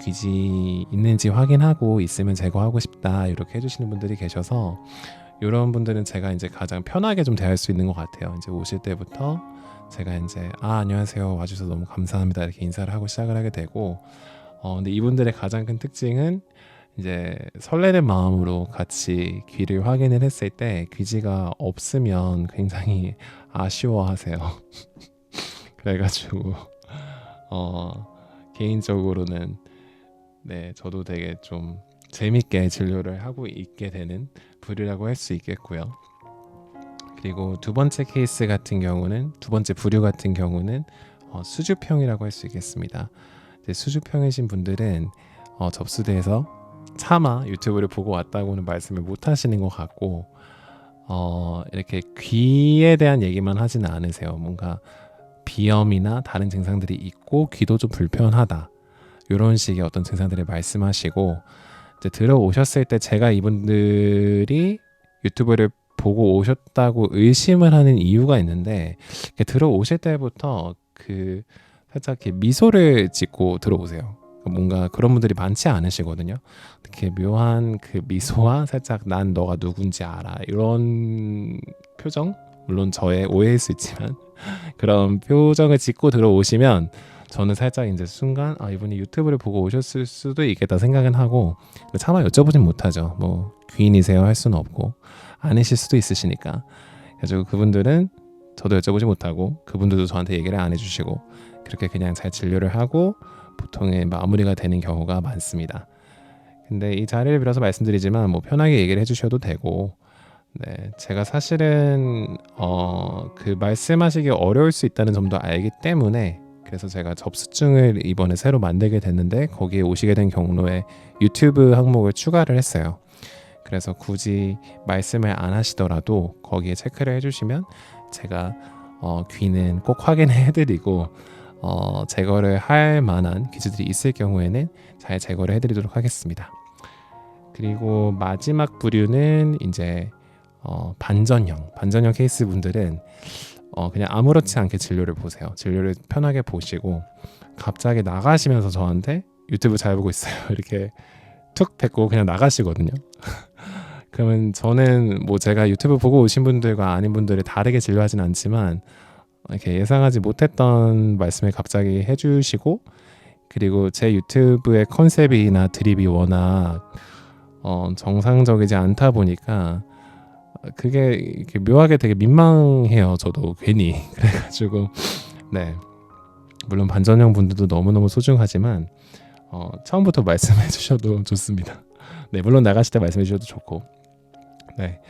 귀지 있는지 확인하고 있으면 제거하고 싶다 이렇게 해주시는 분들이 계셔서, 이런 분들은 제가 이제 가장 편하게 좀 대할 수 있는 것 같아요. 이제 오실 때부터 제가 이제 안녕하세요, 와주셔서 너무 감사합니다 이렇게 인사를 하고 시작을 하게 되고, 근데 이분들의 가장 큰 특징은 이제 설레는 마음으로 같이 귀를 확인을 했을 때 귀지가 없으면 굉장히 아쉬워하세요. 그래가지고 개인적으로는 네, 저도 되게 좀 재밌게 진료를 하고 있게 되는 부류라고 할 수 있겠고요. 그리고 두 번째 케이스 같은 경우는, 두 번째 부류 같은 경우는 수주평이라고 할 수 있겠습니다. 수주평이신 분들은 접수대에서 차마 유튜브를 보고 왔다고는 말씀을 못 하시는 것 같고, 이렇게 귀에 대한 얘기만 하지는 않으세요. 뭔가 비염이나 다른 증상들이 있고 귀도 좀 불편하다, 이런 식의 어떤 증상들을 말씀하시고, 이제 들어오셨을 때 제가 이분들이 유튜브를 보고 오셨다고 의심을 하는 이유가 있는데, 들어오실 때부터 그 살짝 이렇게 미소를 짓고 들어오세요. 뭔가 그런 분들이 많지 않으시거든요. 이렇게 묘한 그 미소와 살짝 난 너가 누군지 알아 이런 표정, 물론 저의 오해일 수 있지만 그런 표정을 짓고 들어오시면 저는 살짝 이제 순간 이분이 유튜브를 보고 오셨을 수도 있겠다 생각은 하고, 차마 여쭤보진 못하죠. 뭐 귀인이세요 할 수는 없고 아니실 수도 있으시니까. 그래서 그분들은 저도 여쭤보지 못하고 그분들도 저한테 얘기를 안 해주시고, 그렇게 그냥 잘 진료를 하고 보통의 마무리가 되는 경우가 많습니다. 근데 이 자리를 빌어서 말씀드리지만 뭐 편하게 얘기를 해주셔도 되고, 네, 제가 사실은 그 말씀하시기 어려울 수 있다는 점도 알기 때문에, 그래서 제가 접수증을 이번에 새로 만들게 됐는데 거기에 오시게 된 경로에 유튜브 항목을 추가를 했어요. 그래서 굳이 말씀을 안 하시더라도 거기에 체크를 해주시면 제가 귀는 꼭 확인해드리고 제거를 할 만한 기지들이 있을 경우에는 잘 제거를 해드리도록 하겠습니다. 그리고 마지막 부류는 이제 반전형 케이스 분들은 그냥 아무렇지 않게 진료를 보세요. 진료를 편하게 보시고 갑자기 나가시면서 저한테 유튜브 잘 보고 있어요 이렇게 툭 뱉고 그냥 나가시거든요. 그러면 저는 뭐 제가 유튜브 보고 오신 분들과 아닌 분들을 다르게 진료하진 않지만, 이렇게 예상하지 못했던 말씀을 갑자기 해주시고, 그리고 제 유튜브의 컨셉이나 드립이 워낙 정상적이지 않다 보니까 그게 이렇게 묘하게 되게 민망해요. 저도 괜히 그래가지고 네, 물론 반전형 분들도 너무너무 소중하지만 처음부터 말씀해 주셔도 좋습니다. 네, 물론 나가실 때 말씀해 주셔도 좋고 네,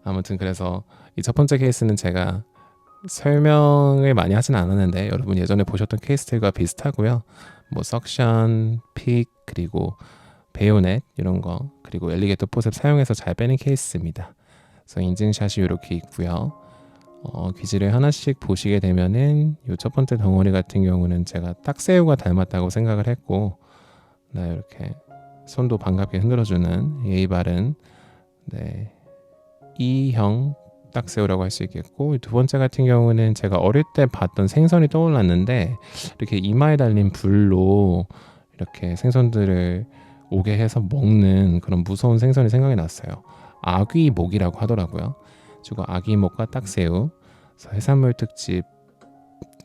아무튼 그래서 이 첫 번째 케이스는 제가 설명을 많이 하진 않았는데 여러분 예전에 보셨던 케이스들과 비슷하고요. 뭐 석션, 픽, 그리고 베요넷 이런 거, 그리고 엘리게이터 포셉 사용해서 잘 빼는 케이스입니다. 그래서 인증샷이 이렇게 있고요. 귀지를 하나씩 보시게 되면은 이 첫 번째 덩어리 같은 경우는 제가 딱새우가 닮았다고 생각을 했고, 네, 이렇게 손도 반갑게 흔들어주는 예의 바른 네, E형 딱새우라고 할 수 있겠고, 두 번째 같은 경우는 제가 어릴 때 봤던 생선이 떠올랐는데 이렇게 이마에 달린 불로 이렇게 생선들을 오게 해서 먹는 그런 무서운 생선이 생각이 났어요. 아귀목이라고 하더라고요. 그리고 아귀목과 딱새우, 그래서 해산물 특집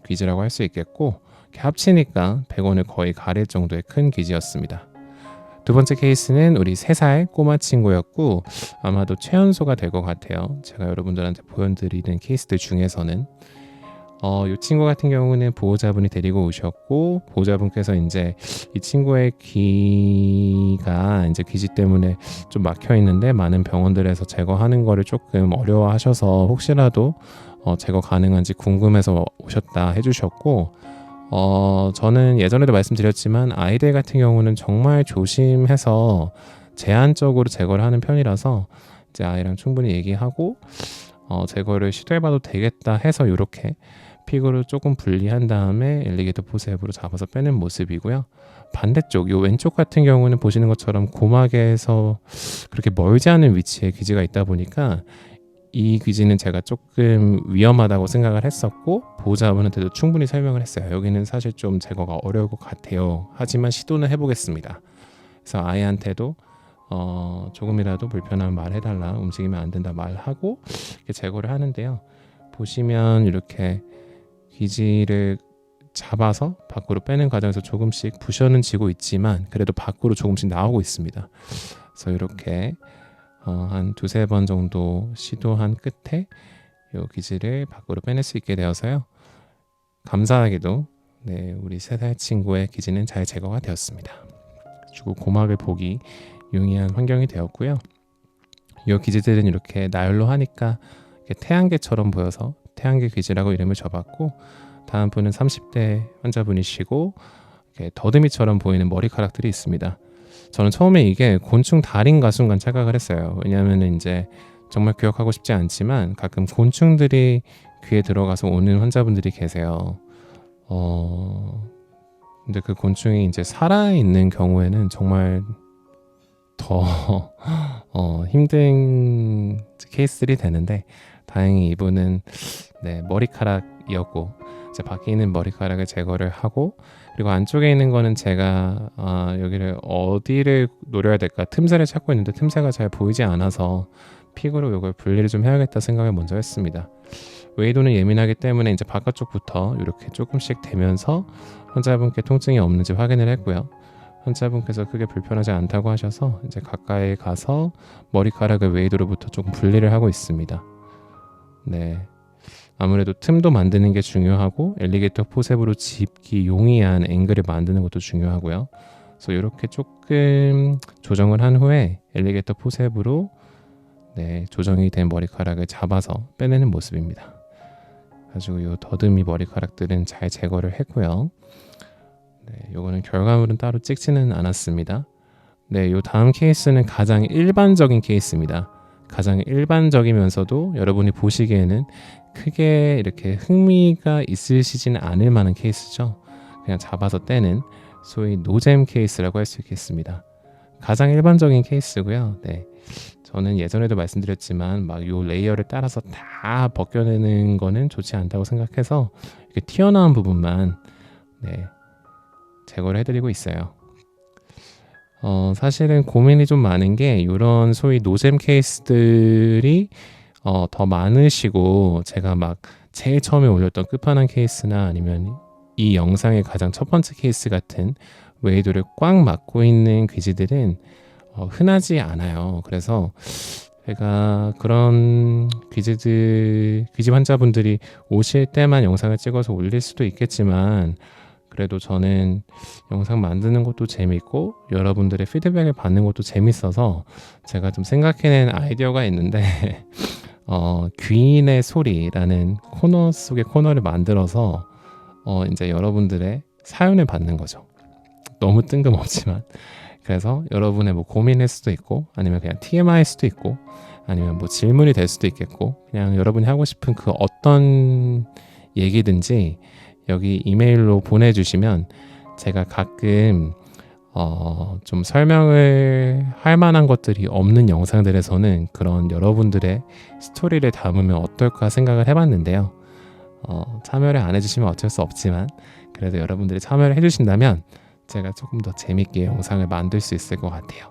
귀지라고 할 수 있겠고, 이렇게 합치니까 100원을 거의 가릴 정도의 큰 귀지였습니다. 두 번째 케이스는 우리 3살 꼬마 친구였고 아마도 최연소가 될 것 같아요. 제가 여러분들한테 보여드리는 케이스들 중에서는 이 친구 같은 경우는 보호자분이 데리고 오셨고, 보호자분께서 이제 이 친구의 귀가 이제 귀지 때문에 좀 막혀 있는데 많은 병원들에서 제거하는 거를 조금 어려워하셔서 혹시라도 제거 가능한지 궁금해서 오셨다 해주셨고, 저는 예전에도 말씀드렸지만 아이들 같은 경우는 정말 조심해서 제한적으로 제거를 하는 편이라서 이제 아이랑 충분히 얘기하고 제거를 시도해봐도 되겠다 해서 이렇게 픽으로 조금 분리한 다음에 엘리게이터 포셉으로 잡아서 빼는 모습이고요. 반대쪽 이 왼쪽 같은 경우는 보시는 것처럼 고막에서 그렇게 멀지 않은 위치에 귀지가 있다 보니까 이 귀지는 제가 조금 위험하다고 생각을 했었고 보호자분한테도 충분히 설명을 했어요. 여기는 사실 좀 제거가 어려울 것 같아요. 하지만 시도는 해보겠습니다. 그래서 아이한테도 조금이라도 불편한 말 해달라, 움직이면 안 된다 말하고 이렇게 제거를 하는데요. 보시면 이렇게 귀지를 잡아서 밖으로 빼는 과정에서 조금씩 부셔는 지고 있지만 그래도 밖으로 조금씩 나오고 있습니다. 그래서 이렇게 한 2-3번 정도 시도한 끝에 이 귀지를 밖으로 빼낼 수 있게 되어서요. 감사하게도 네, 우리 3살 친구의 귀지는 잘 제거가 되었습니다. 그리고 고막을 보기 용이한 환경이 되었고요. 이 귀지들은 이렇게 나열로 하니까 이렇게 태양계처럼 보여서 태양계 귀지라고 이름을 줘봤고, 다음 분은 30대 환자분이시고 이렇게 더듬이처럼 보이는 머리카락들이 있습니다. 저는 처음에 이게 곤충 다리인가 순간 착각을 했어요. 왜냐하면 이제 정말 기억하고 싶지 않지만 가끔 곤충들이 귀에 들어가서 오는 환자분들이 계세요. 근데 그 곤충이 이제 살아있는 경우에는 정말 더 힘든 케이스들이 되는데, 다행히 이분은 네, 머리카락이었고 이제 밖에 있는 머리카락을 제거를 하고, 그리고 안쪽에 있는 거는 제가 여기를 어디를 노려야 될까 틈새를 찾고 있는데 틈새가 잘 보이지 않아서 픽으로 이걸 분리를 좀 해야겠다 생각을 먼저 했습니다. 웨이도는 예민하기 때문에 이제 바깥쪽부터 이렇게 조금씩 대면서 환자분께 통증이 없는지 확인을 했고요. 환자분께서 크게 불편하지 않다고 하셔서 이제 가까이 가서 머리카락을 웨이도로부터 조금 분리를 하고 있습니다. 네, 아무래도 틈도 만드는 게 중요하고 엘리게이터 포셉으로 짚기 용이한 앵글을 만드는 것도 중요하고요. 그래서 이렇게 조금 조정을 한 후에 엘리게이터 포셉으로 네, 조정이 된 머리카락을 잡아서 빼내는 모습입니다. 가지고 이 더듬이 머리카락들은 잘 제거를 했고요. 네, 요거는 결과물은 따로 찍지는 않았습니다. 네, 요 다음 케이스는 가장 일반적인 케이스입니다. 가장 일반적이면서도 여러분이 보시기에는 크게 이렇게 흥미가 있으시지는 않을 만한 케이스죠. 그냥 잡아서 떼는 소위 노잼 케이스라고 할 수 있겠습니다. 가장 일반적인 케이스고요. 네, 저는 예전에도 말씀드렸지만 막 요 레이어를 따라서 다 벗겨내는 거는 좋지 않다고 생각해서 이렇게 튀어나온 부분만 네, 제거를 해드리고 있어요. 사실은 고민이 좀 많은 게 이런 소위 노잼 케이스들이 더 많으시고, 제가 막 제일 처음에 올렸던 끝판왕 케이스나 아니면 이 영상의 가장 첫 번째 케이스 같은 웨이도를 꽉 막고 있는 귀지들은 흔하지 않아요. 그래서 제가 그런 귀지 환자분들이 오실 때만 영상을 찍어서 올릴 수도 있겠지만, 그래도 저는 영상 만드는 것도 재밌고 여러분들의 피드백을 받는 것도 재밌어서 제가 좀 생각해낸 아이디어가 있는데 귀인의 소리라는 코너 속의 코너를 만들어서 이제 여러분들의 사연을 받는 거죠. 너무 뜬금없지만. 그래서 여러분의 뭐 고민일 수도 있고, 아니면 그냥 TMI일 수도 있고, 아니면 뭐 질문이 될 수도 있겠고, 그냥 여러분이 하고 싶은 그 어떤 얘기든지 여기 이메일로 보내주시면 제가 가끔 좀 설명을 할 만한 것들이 없는 영상들에서는 그런 여러분들의 스토리를 담으면 어떨까 생각을 해봤는데요. 참여를 안 해주시면 어쩔 수 없지만, 그래도 여러분들이 참여를 해주신다면 제가 조금 더 재밌게 영상을 만들 수 있을 것 같아요.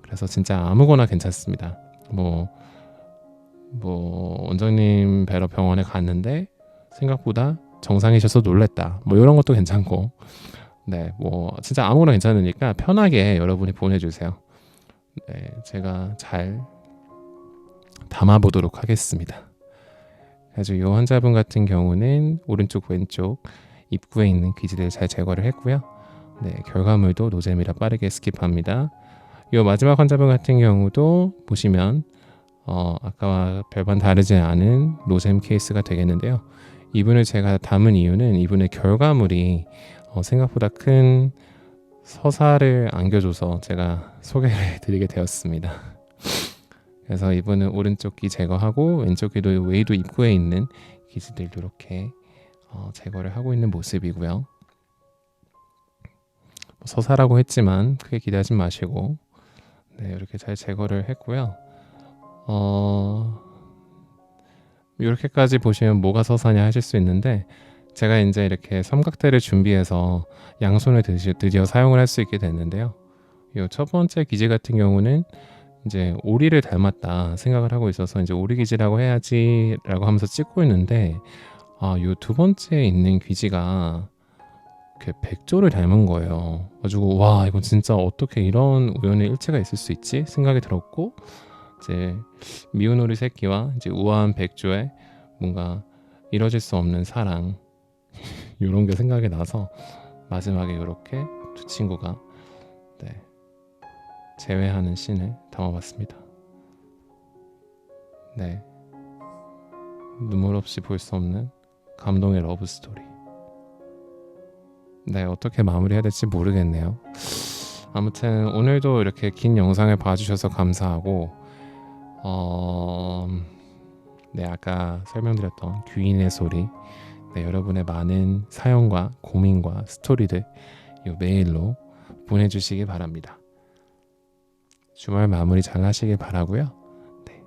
그래서 진짜 아무거나 괜찮습니다. 뭐 원장님 뵈러 병원에 갔는데 생각보다 정상이셔서 놀랬다, 뭐 이런 것도 괜찮고, 네, 뭐 진짜 아무거나 괜찮으니까 편하게 여러분이 보내주세요. 네, 제가 잘 담아보도록 하겠습니다. 그래서 이 환자분 같은 경우는 오른쪽 왼쪽 입구에 있는 귀지를 잘 제거를 했고요. 네, 결과물도 노잼이라 빠르게 스킵합니다. 이 마지막 환자분 같은 경우도 보시면 아까와 별반 다르지 않은 노잼 케이스가 되겠는데요. 이분을 제가 담은 이유는 이분의 결과물이 생각보다 큰 서사를 안겨줘서 제가 소개를 드리게 되었습니다. 그래서 이분은 오른쪽 귀 제거하고 왼쪽 귀도 웨이도 입구에 있는 귀지들 이렇게 제거를 하고 있는 모습이고요. 서사라고 했지만 크게 기대하지 마시고, 네, 이렇게 잘 제거를 했고요. 이렇게까지 보시면 뭐가 서사냐 하실 수 있는데, 제가 이제 이렇게 삼각대를 준비해서 양손을 드디어 사용을 할 수 있게 됐는데요. 이 첫 번째 귀지 같은 경우는 이제 오리를 닮았다 생각을 하고 있어서 이제 오리 귀지라고 해야지라고 하면서 찍고 있는데, 이 두 번째 있는 귀지가 백조를 닮은 거예요. 가지고 와, 이건 진짜 어떻게 이런 우연의 일치가 있을 수 있지 생각이 들었고, 이제 미운 오리 새끼와 이제 우아한 백조의 뭔가 이뤄질 수 없는 사랑 이런 게 생각이 나서 마지막에 이렇게 두 친구가 재회하는 씬을 담아봤습니다. 네, 눈물 없이 볼 수 없는 감동의 러브 스토리. 네, 어떻게 마무리해야 될지 모르겠네요. 아무튼 오늘도 이렇게 긴 영상을 봐주셔서 감사하고, 네, 아까 설명드렸던 귀인의 소리, 네, 여러분의 많은 사연과 고민과 스토리들 이 메일로 보내주시기 바랍니다. 주말 마무리 잘 하시길 바라고요. 네,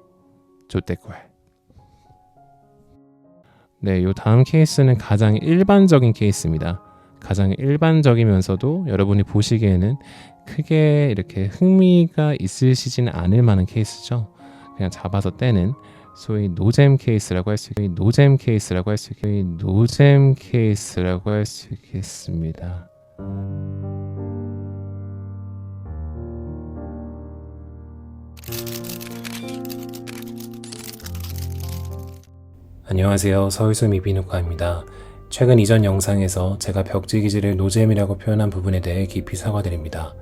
조떼꿀. 네, 요 다음 케이스는 가장 일반적인 케이스입니다. 가장 일반적이면서도 여러분이 보시기에는 크게 이렇게 흥미가 있으시지는 않을 만한 케이스죠. 그냥 잡아서 떼는 소위 노잼 케이스라고 할 수 있겠습니다. 안녕하세요, 서울숲 이비인후과입니다. 최근 이전 영상에서 제가 벽지 기질을 노잼이라고 표현한 부분에 대해 깊이 사과드립니다.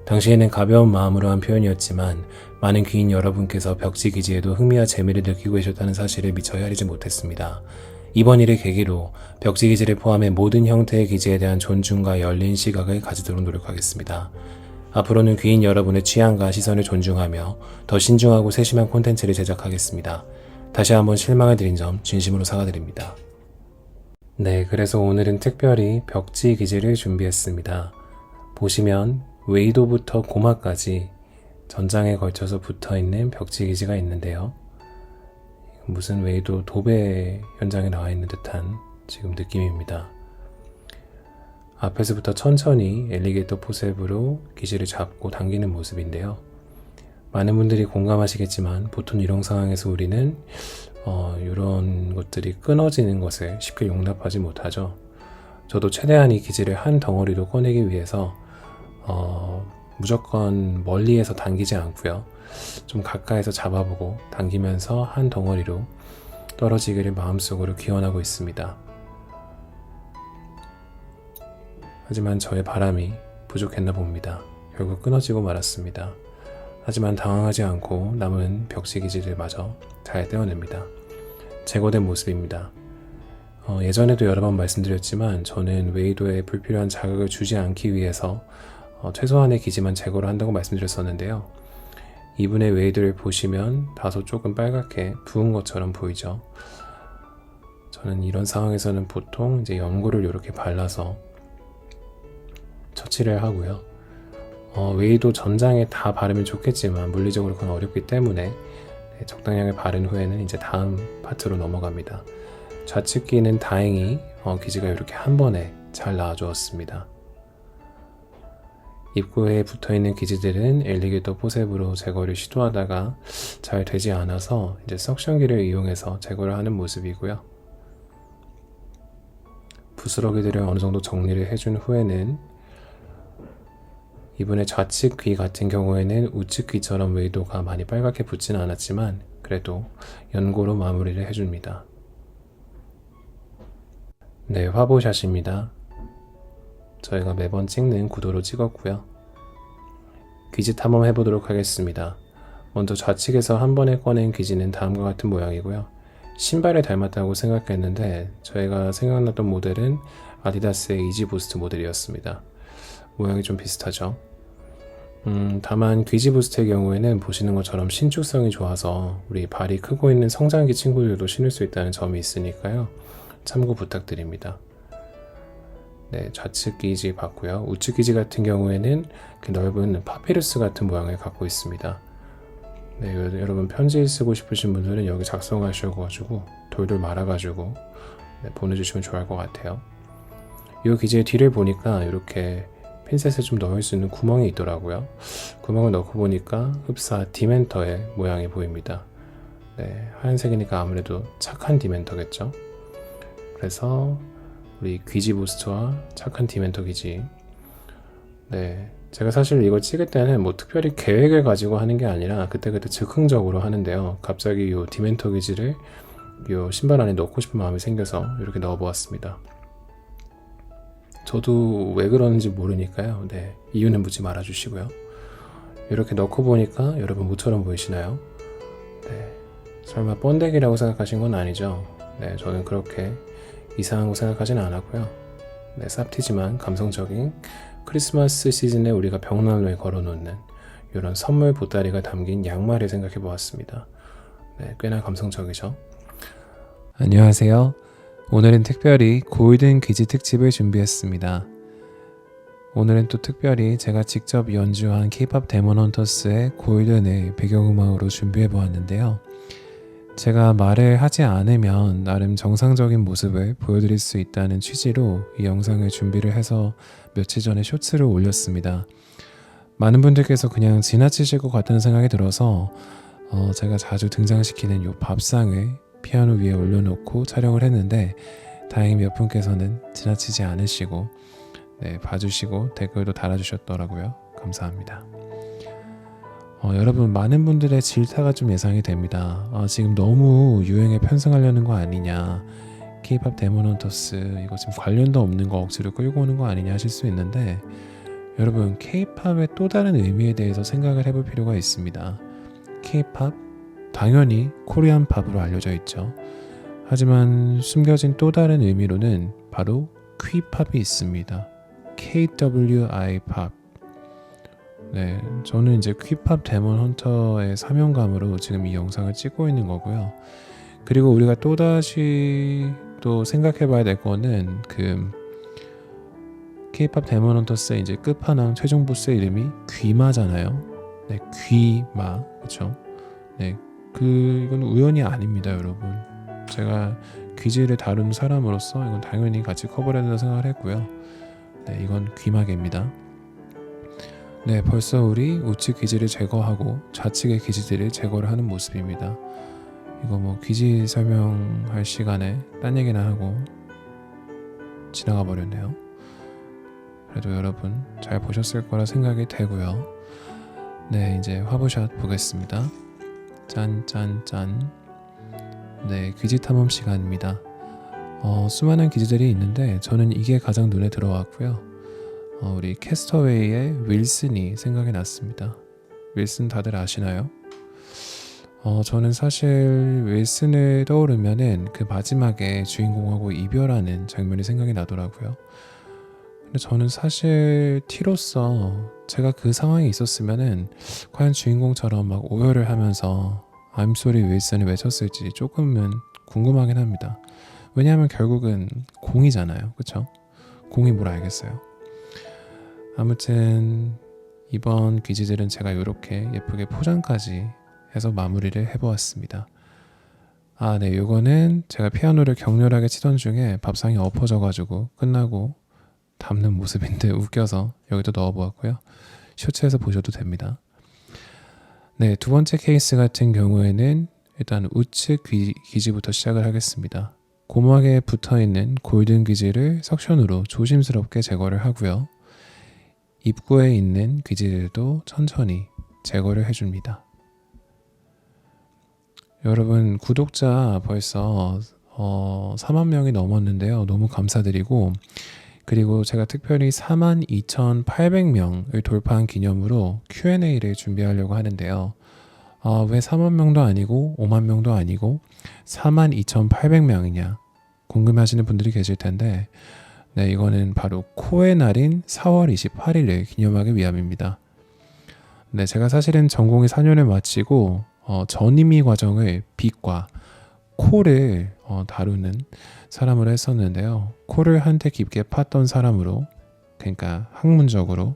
당시에는 가벼운 마음으로 한 표현이었지만 많은 귀인 여러분께서 벽지 기지에도 흥미와 재미를 느끼고 계셨다는 사실을 미처 헤아리지 못했습니다. 이번 일을 계기로 벽지 기지를 포함해 모든 형태의 기지에 대한 존중과 열린 시각을 가지도록 노력하겠습니다. 앞으로는 귀인 여러분의 취향과 시선을 존중하며 더 신중하고 세심한 콘텐츠를 제작하겠습니다. 다시 한번 실망을 드린 점 진심으로 사과드립니다. 네, 그래서 오늘은 특별히 벽지 기지를 준비했습니다. 보시면 웨이도부터 고마까지 전장에 걸쳐서 붙어있는 벽지 기지가 있는데요. 무슨 웨이도 도배 현장에 나와 있는 듯한 지금 느낌입니다. 앞에서부터 천천히 엘리게이터 포셉으로 기지를 잡고 당기는 모습인데요. 많은 분들이 공감하시겠지만 보통 이런 상황에서 우리는 이런 것들이 끊어지는 것을 쉽게 용납하지 못하죠. 저도 최대한 이 기지를 한 덩어리로 꺼내기 위해서 무조건 멀리에서 당기지 않고요. 좀 가까이서 잡아보고 당기면서 한 덩어리로 떨어지기를 마음속으로 기원하고 있습니다. 하지만 저의 바람이 부족했나 봅니다. 결국 끊어지고 말았습니다. 하지만 당황하지 않고 남은 벽지기지들마저 잘 떼어냅니다. 제거된 모습입니다. 예전에도 여러 번 말씀드렸지만 저는 웨이도에 불필요한 자극을 주지 않기 위해서 최소한의 기지만 제거를 한다고 말씀드렸었는데요. 이분의 웨이도를 보시면 다소 조금 빨갛게 부은 것처럼 보이죠. 저는 이런 상황에서는 보통 이제 연고를 이렇게 발라서 처치를 하고요. 웨이도 전장에 다 바르면 좋겠지만 물리적으로 그건 어렵기 때문에 적당량을 바른 후에는 이제 다음 파트로 넘어갑니다. 좌측기는 다행히 기지가 이렇게 한 번에 잘 나와주었습니다. 입구에 붙어있는 기지들은 엘리게이터 포셉으로 제거를 시도하다가 잘 되지 않아서 이제 석션기를 이용해서 제거를 하는 모습이고요. 부스러기들을 어느 정도 정리를 해준 후에는 이분의 좌측 귀 같은 경우에는 우측 귀처럼 웨이도가 많이 빨갛게 붙지는 않았지만 그래도 연고로 마무리를 해줍니다. 네, 화보샷입니다. 저희가 매번 찍는 구도로 찍었고요. 귀지 탐험 해보도록 하겠습니다. 먼저 좌측에서 한 번에 꺼낸 귀지는 다음과 같은 모양이고요. 신발을 닮았다고 생각했는데 저희가 생각났던 모델은 아디다스의 이지부스트 모델이었습니다. 모양이 좀 비슷하죠. 다만 귀지부스트의 경우에는 보시는 것처럼 신축성이 좋아서 우리 발이 크고 있는 성장기 친구들도 신을 수 있다는 점이 있으니까요. 참고 부탁드립니다. 네, 좌측 기지 봤고요. 우측 기지 같은 경우에는 그 넓은 파피루스 같은 모양을 갖고 있습니다. 네, 여러분 편지 쓰고 싶으신 분들은 여기 작성하셔가지고 돌돌 말아가지고 보내주시면 좋을 것 같아요. 이 기지의 뒤를 보니까 이렇게 핀셋을 좀 넣을 수 있는 구멍이 있더라고요. 구멍을 넣고 보니까 흡사 디멘터의 모양이 보입니다. 네, 하얀색이니까 아무래도 착한 디멘터겠죠. 그래서 우리 귀지 부스트와 착한 디멘터 귀지. 네, 제가 사실 이걸 찍을 때는 뭐 특별히 계획을 가지고 하는 게 아니라 그때그때 즉흥적으로 하는데요. 갑자기 이 디멘터 귀지를 이 신발 안에 넣고 싶은 마음이 생겨서 이렇게 넣어 보았습니다. 저도 왜 그러는지 모르니까요. 네, 이유는 묻지 말아 주시고요. 이렇게 넣고 보니까 여러분 모처럼 보이시나요? 네, 설마 번데기라고 생각하신 건 아니죠? 네, 저는 그렇게 이상한 거 생각하진 않았고요. 네, 쌉티지만 감성적인 크리스마스 시즌에 우리가 벽난로에 걸어놓는 이런 선물 보따리가 담긴 양말을 생각해 보았습니다. 네, 꽤나 감성적이죠. 안녕하세요. 오늘은 특별히 골든 귀지 특집을 준비했습니다. 오늘은 또 특별히 제가 직접 연주한 K-POP 데몬 헌터스의 골든을 배경음악으로 준비해 보았는데요. 제가 말을 하지 않으면 나름 정상적인 모습을 보여드릴 수 있다는 취지로 이 영상을 준비를 해서 며칠 전에 쇼츠를 올렸습니다. 많은 분들께서 그냥 지나치실 것 같다는 생각이 들어서 제가 자주 등장시키는 이 밥상을 피아노 위에 올려놓고 촬영을 했는데 다행히 몇 분께서는 지나치지 않으시고 봐주시고 댓글도 달아주셨더라고요. 감사합니다. 여러분 많은 분들의 질타가 좀 예상이 됩니다. 지금 너무 유행에 편승하려는 거 아니냐, K-POP 데몬 헌터스 이거 지금 관련도 없는 거 억지로 끌고 오는 거 아니냐 하실 수 있는데 여러분 K-POP의 또 다른 의미에 대해서 생각을 해볼 필요가 있습니다. K-POP 당연히 코리안 팝으로 알려져 있죠. 하지만 숨겨진 또 다른 의미로는 바로 퀴팝이 있습니다. KWI 팝. 네, 저는 이제 퀴팝 데몬 헌터의 사명감으로 지금 이 영상을 찍고 있는 거고요. 그리고 우리가 또다시 또 생각해 봐야 될 거는 그 K-POP 데몬 헌터스의 이제 끝판왕 최종 보스의 이름이 귀마잖아요. 네, 귀마. 그렇죠? 네. 이건 우연이 아닙니다, 여러분. 제가 귀지를 다룬 사람으로서 이건 당연히 같이 커버해야 된다고 생각을 했고요. 네, 이건 귀마개입니다. 네, 벌써 우리 우측 귀지를 제거하고 좌측의 귀지들을 제거를 하는 모습입니다. 이거 뭐 귀지 설명할 시간에 딴 얘기나 하고 지나가 버렸네요. 그래도 여러분 잘 보셨을 거라 생각이 되고요. 네, 이제 화보샷 보겠습니다. 짠짠짠. 네, 귀지 탐험 시간입니다. 수많은 귀지들이 있는데 저는 이게 가장 눈에 들어왔고요. 우리 캐스터웨이의 윌슨이 생각이 났습니다. 윌슨 다들 아시나요? 저는 사실 윌슨을 떠오르면은 그 마지막에 주인공하고 이별하는 장면이 생각이 나더라고요. 근데 저는 사실 T로서 제가 그 상황에 있었으면은 과연 주인공처럼 막 오열을 하면서 I'm sorry 윌슨을 외쳤을지 조금은 궁금하긴 합니다. 왜냐하면 결국은 공이잖아요, 그쵸? 공이 뭘 알겠어요. 아무튼 이번 귀지들은 제가 이렇게 예쁘게 포장까지 해서 마무리를 해보았습니다. 네, 요거는 제가 피아노를 격렬하게 치던 중에 밥상이 엎어져가지고 끝나고 담는 모습인데 웃겨서 여기도 넣어보았고요. 쇼츠에서 보셔도 됩니다. 네, 두 번째 케이스 같은 경우에는 일단 우측 귀지부터 시작을 하겠습니다. 고막에 붙어있는 골든 귀지를 석션으로 조심스럽게 제거를 하고요. 입구에 있는 귀지들도 천천히 제거를 해줍니다. 여러분, 구독자 벌써 4만 명이 넘었는데요. 너무 감사드리고, 그리고 제가 특별히 42,800명을 돌파한 기념으로 Q&A를 준비하려고 하는데요. 왜 4만 명도 아니고 5만 명도 아니고 42,800명이냐 궁금해하시는 분들이 계실 텐데, 네, 이거는 바로 코의 날인 4월 28일을 기념하기 위함입니다. 네, 제가 사실은 전공의 4년을 마치고 전임의 과정을 비과 코를 다루는 사람으로 했었는데요. 코를 한때 깊게 팠던 사람으로, 그러니까 학문적으로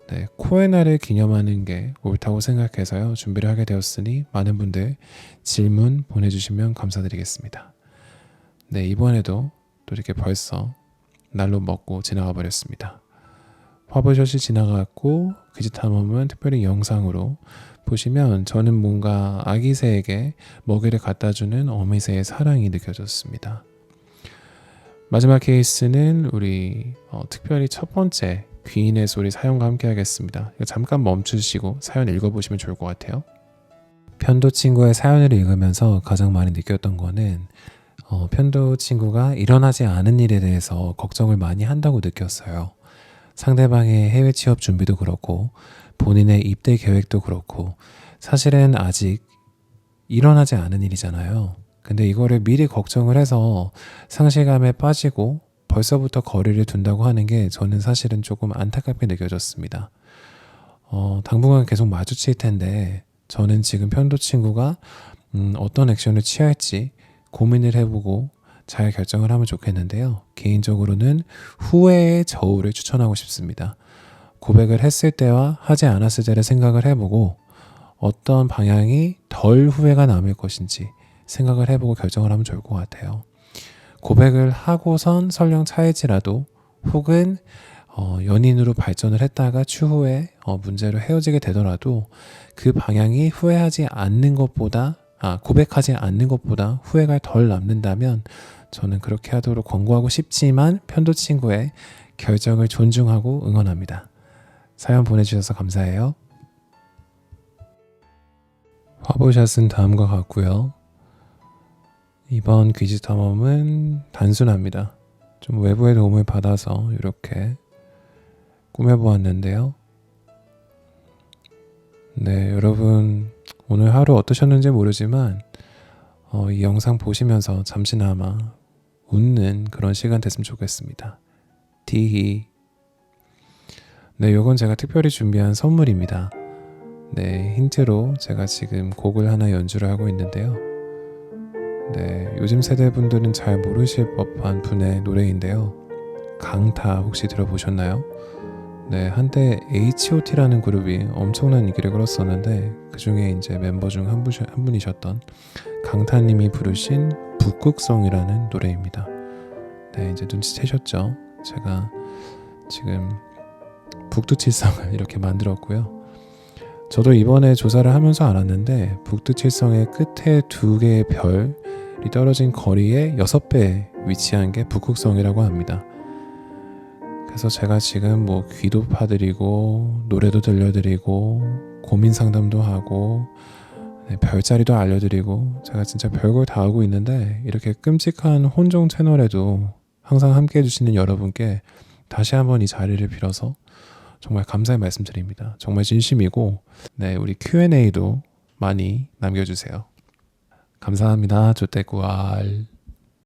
네, 코의 날을 기념하는 게 옳다고 생각해서요. 준비를 하게 되었으니 많은 분들 질문 보내주시면 감사드리겠습니다. 네, 이번에도 또 이렇게 벌써 날로 먹고 지나가 버렸습니다. 화보샷이 지나갔고 귀지 탐험은 특별히 영상으로 보시면 저는 뭔가 아기 새에게 먹이를 갖다주는 어미새의 사랑이 느껴졌습니다. 마지막 케이스는 우리 특별히 첫 번째 귀인의 소리 사연과 함께 하겠습니다. 이거 잠깐 멈추시고 사연 읽어보시면 좋을 것 같아요. 편도 친구의 사연을 읽으면서 가장 많이 느꼈던 거는 편도 친구가 일어나지 않은 일에 대해서 걱정을 많이 한다고 느꼈어요. 상대방의 해외 취업 준비도 그렇고 본인의 입대 계획도 그렇고 사실은 아직 일어나지 않은 일이잖아요. 근데 이거를 미리 걱정을 해서 상실감에 빠지고 벌써부터 거리를 둔다고 하는 게 저는 사실은 조금 안타깝게 느껴졌습니다. 당분간 계속 마주칠 텐데 저는 지금 편도 친구가 어떤 액션을 취할지 고민을 해보고 잘 결정을 하면 좋겠는데요. 개인적으로는 후회의 저울을 추천하고 싶습니다. 고백을 했을 때와 하지 않았을 때를 생각을 해보고 어떤 방향이 덜 후회가 남을 것인지 생각을 해보고 결정을 하면 좋을 것 같아요. 고백을 하고선 설령 차일지라도 혹은 연인으로 발전을 했다가 추후에 문제로 헤어지게 되더라도 그 방향이 후회하지 않는 것보다 고백하지 않는 것보다 후회가 덜 남는다면 저는 그렇게 하도록 권고하고 싶지만 편도 친구의 결정을 존중하고 응원합니다. 사연 보내주셔서 감사해요. 화보샷은 다음과 같고요. 이번 귀지 탐험은 단순합니다. 좀 외부의 도움을 받아서 이렇게 꾸며보았는데요. 네, 여러분 오늘 하루 어떠셨는지 모르지만 이 영상 보시면서 잠시나마 웃는 그런 시간 됐으면 좋겠습니다. 디히. 네, 이건 제가 특별히 준비한 선물입니다. 네, 힌트로 제가 지금 곡을 하나 연주를 하고 있는데요. 네, 요즘 세대분들은 잘 모르실 법한 분의 노래인데요. 강타 혹시 들어보셨나요? 네, 한때 H.O.T라는 그룹이 엄청난 인기를 끌었었는데 그 중에 이제 멤버 중 한 분이셨던 강타님이 부르신 북극성이라는 노래입니다. 네, 이제 눈치채셨죠? 제가 지금 북두칠성을 이렇게 만들었고요. 저도 이번에 조사를 하면서 알았는데 북두칠성의 끝에 2개의 별이 떨어진 거리에 6배 위치한 게 북극성이라고 합니다. 그래서 제가 지금 귀도 파드리고 노래도 들려드리고 고민 상담도 하고 네, 별자리도 알려드리고 제가 진짜 별걸 다 하고 있는데 이렇게 끔찍한 혼종 채널에도 항상 함께 해주시는 여러분께 다시 한번 이 자리를 빌어서 정말 감사의 말씀드립니다. 정말 진심이고 네, 우리 Q&A도 많이 남겨주세요. 감사합니다. 조태구알.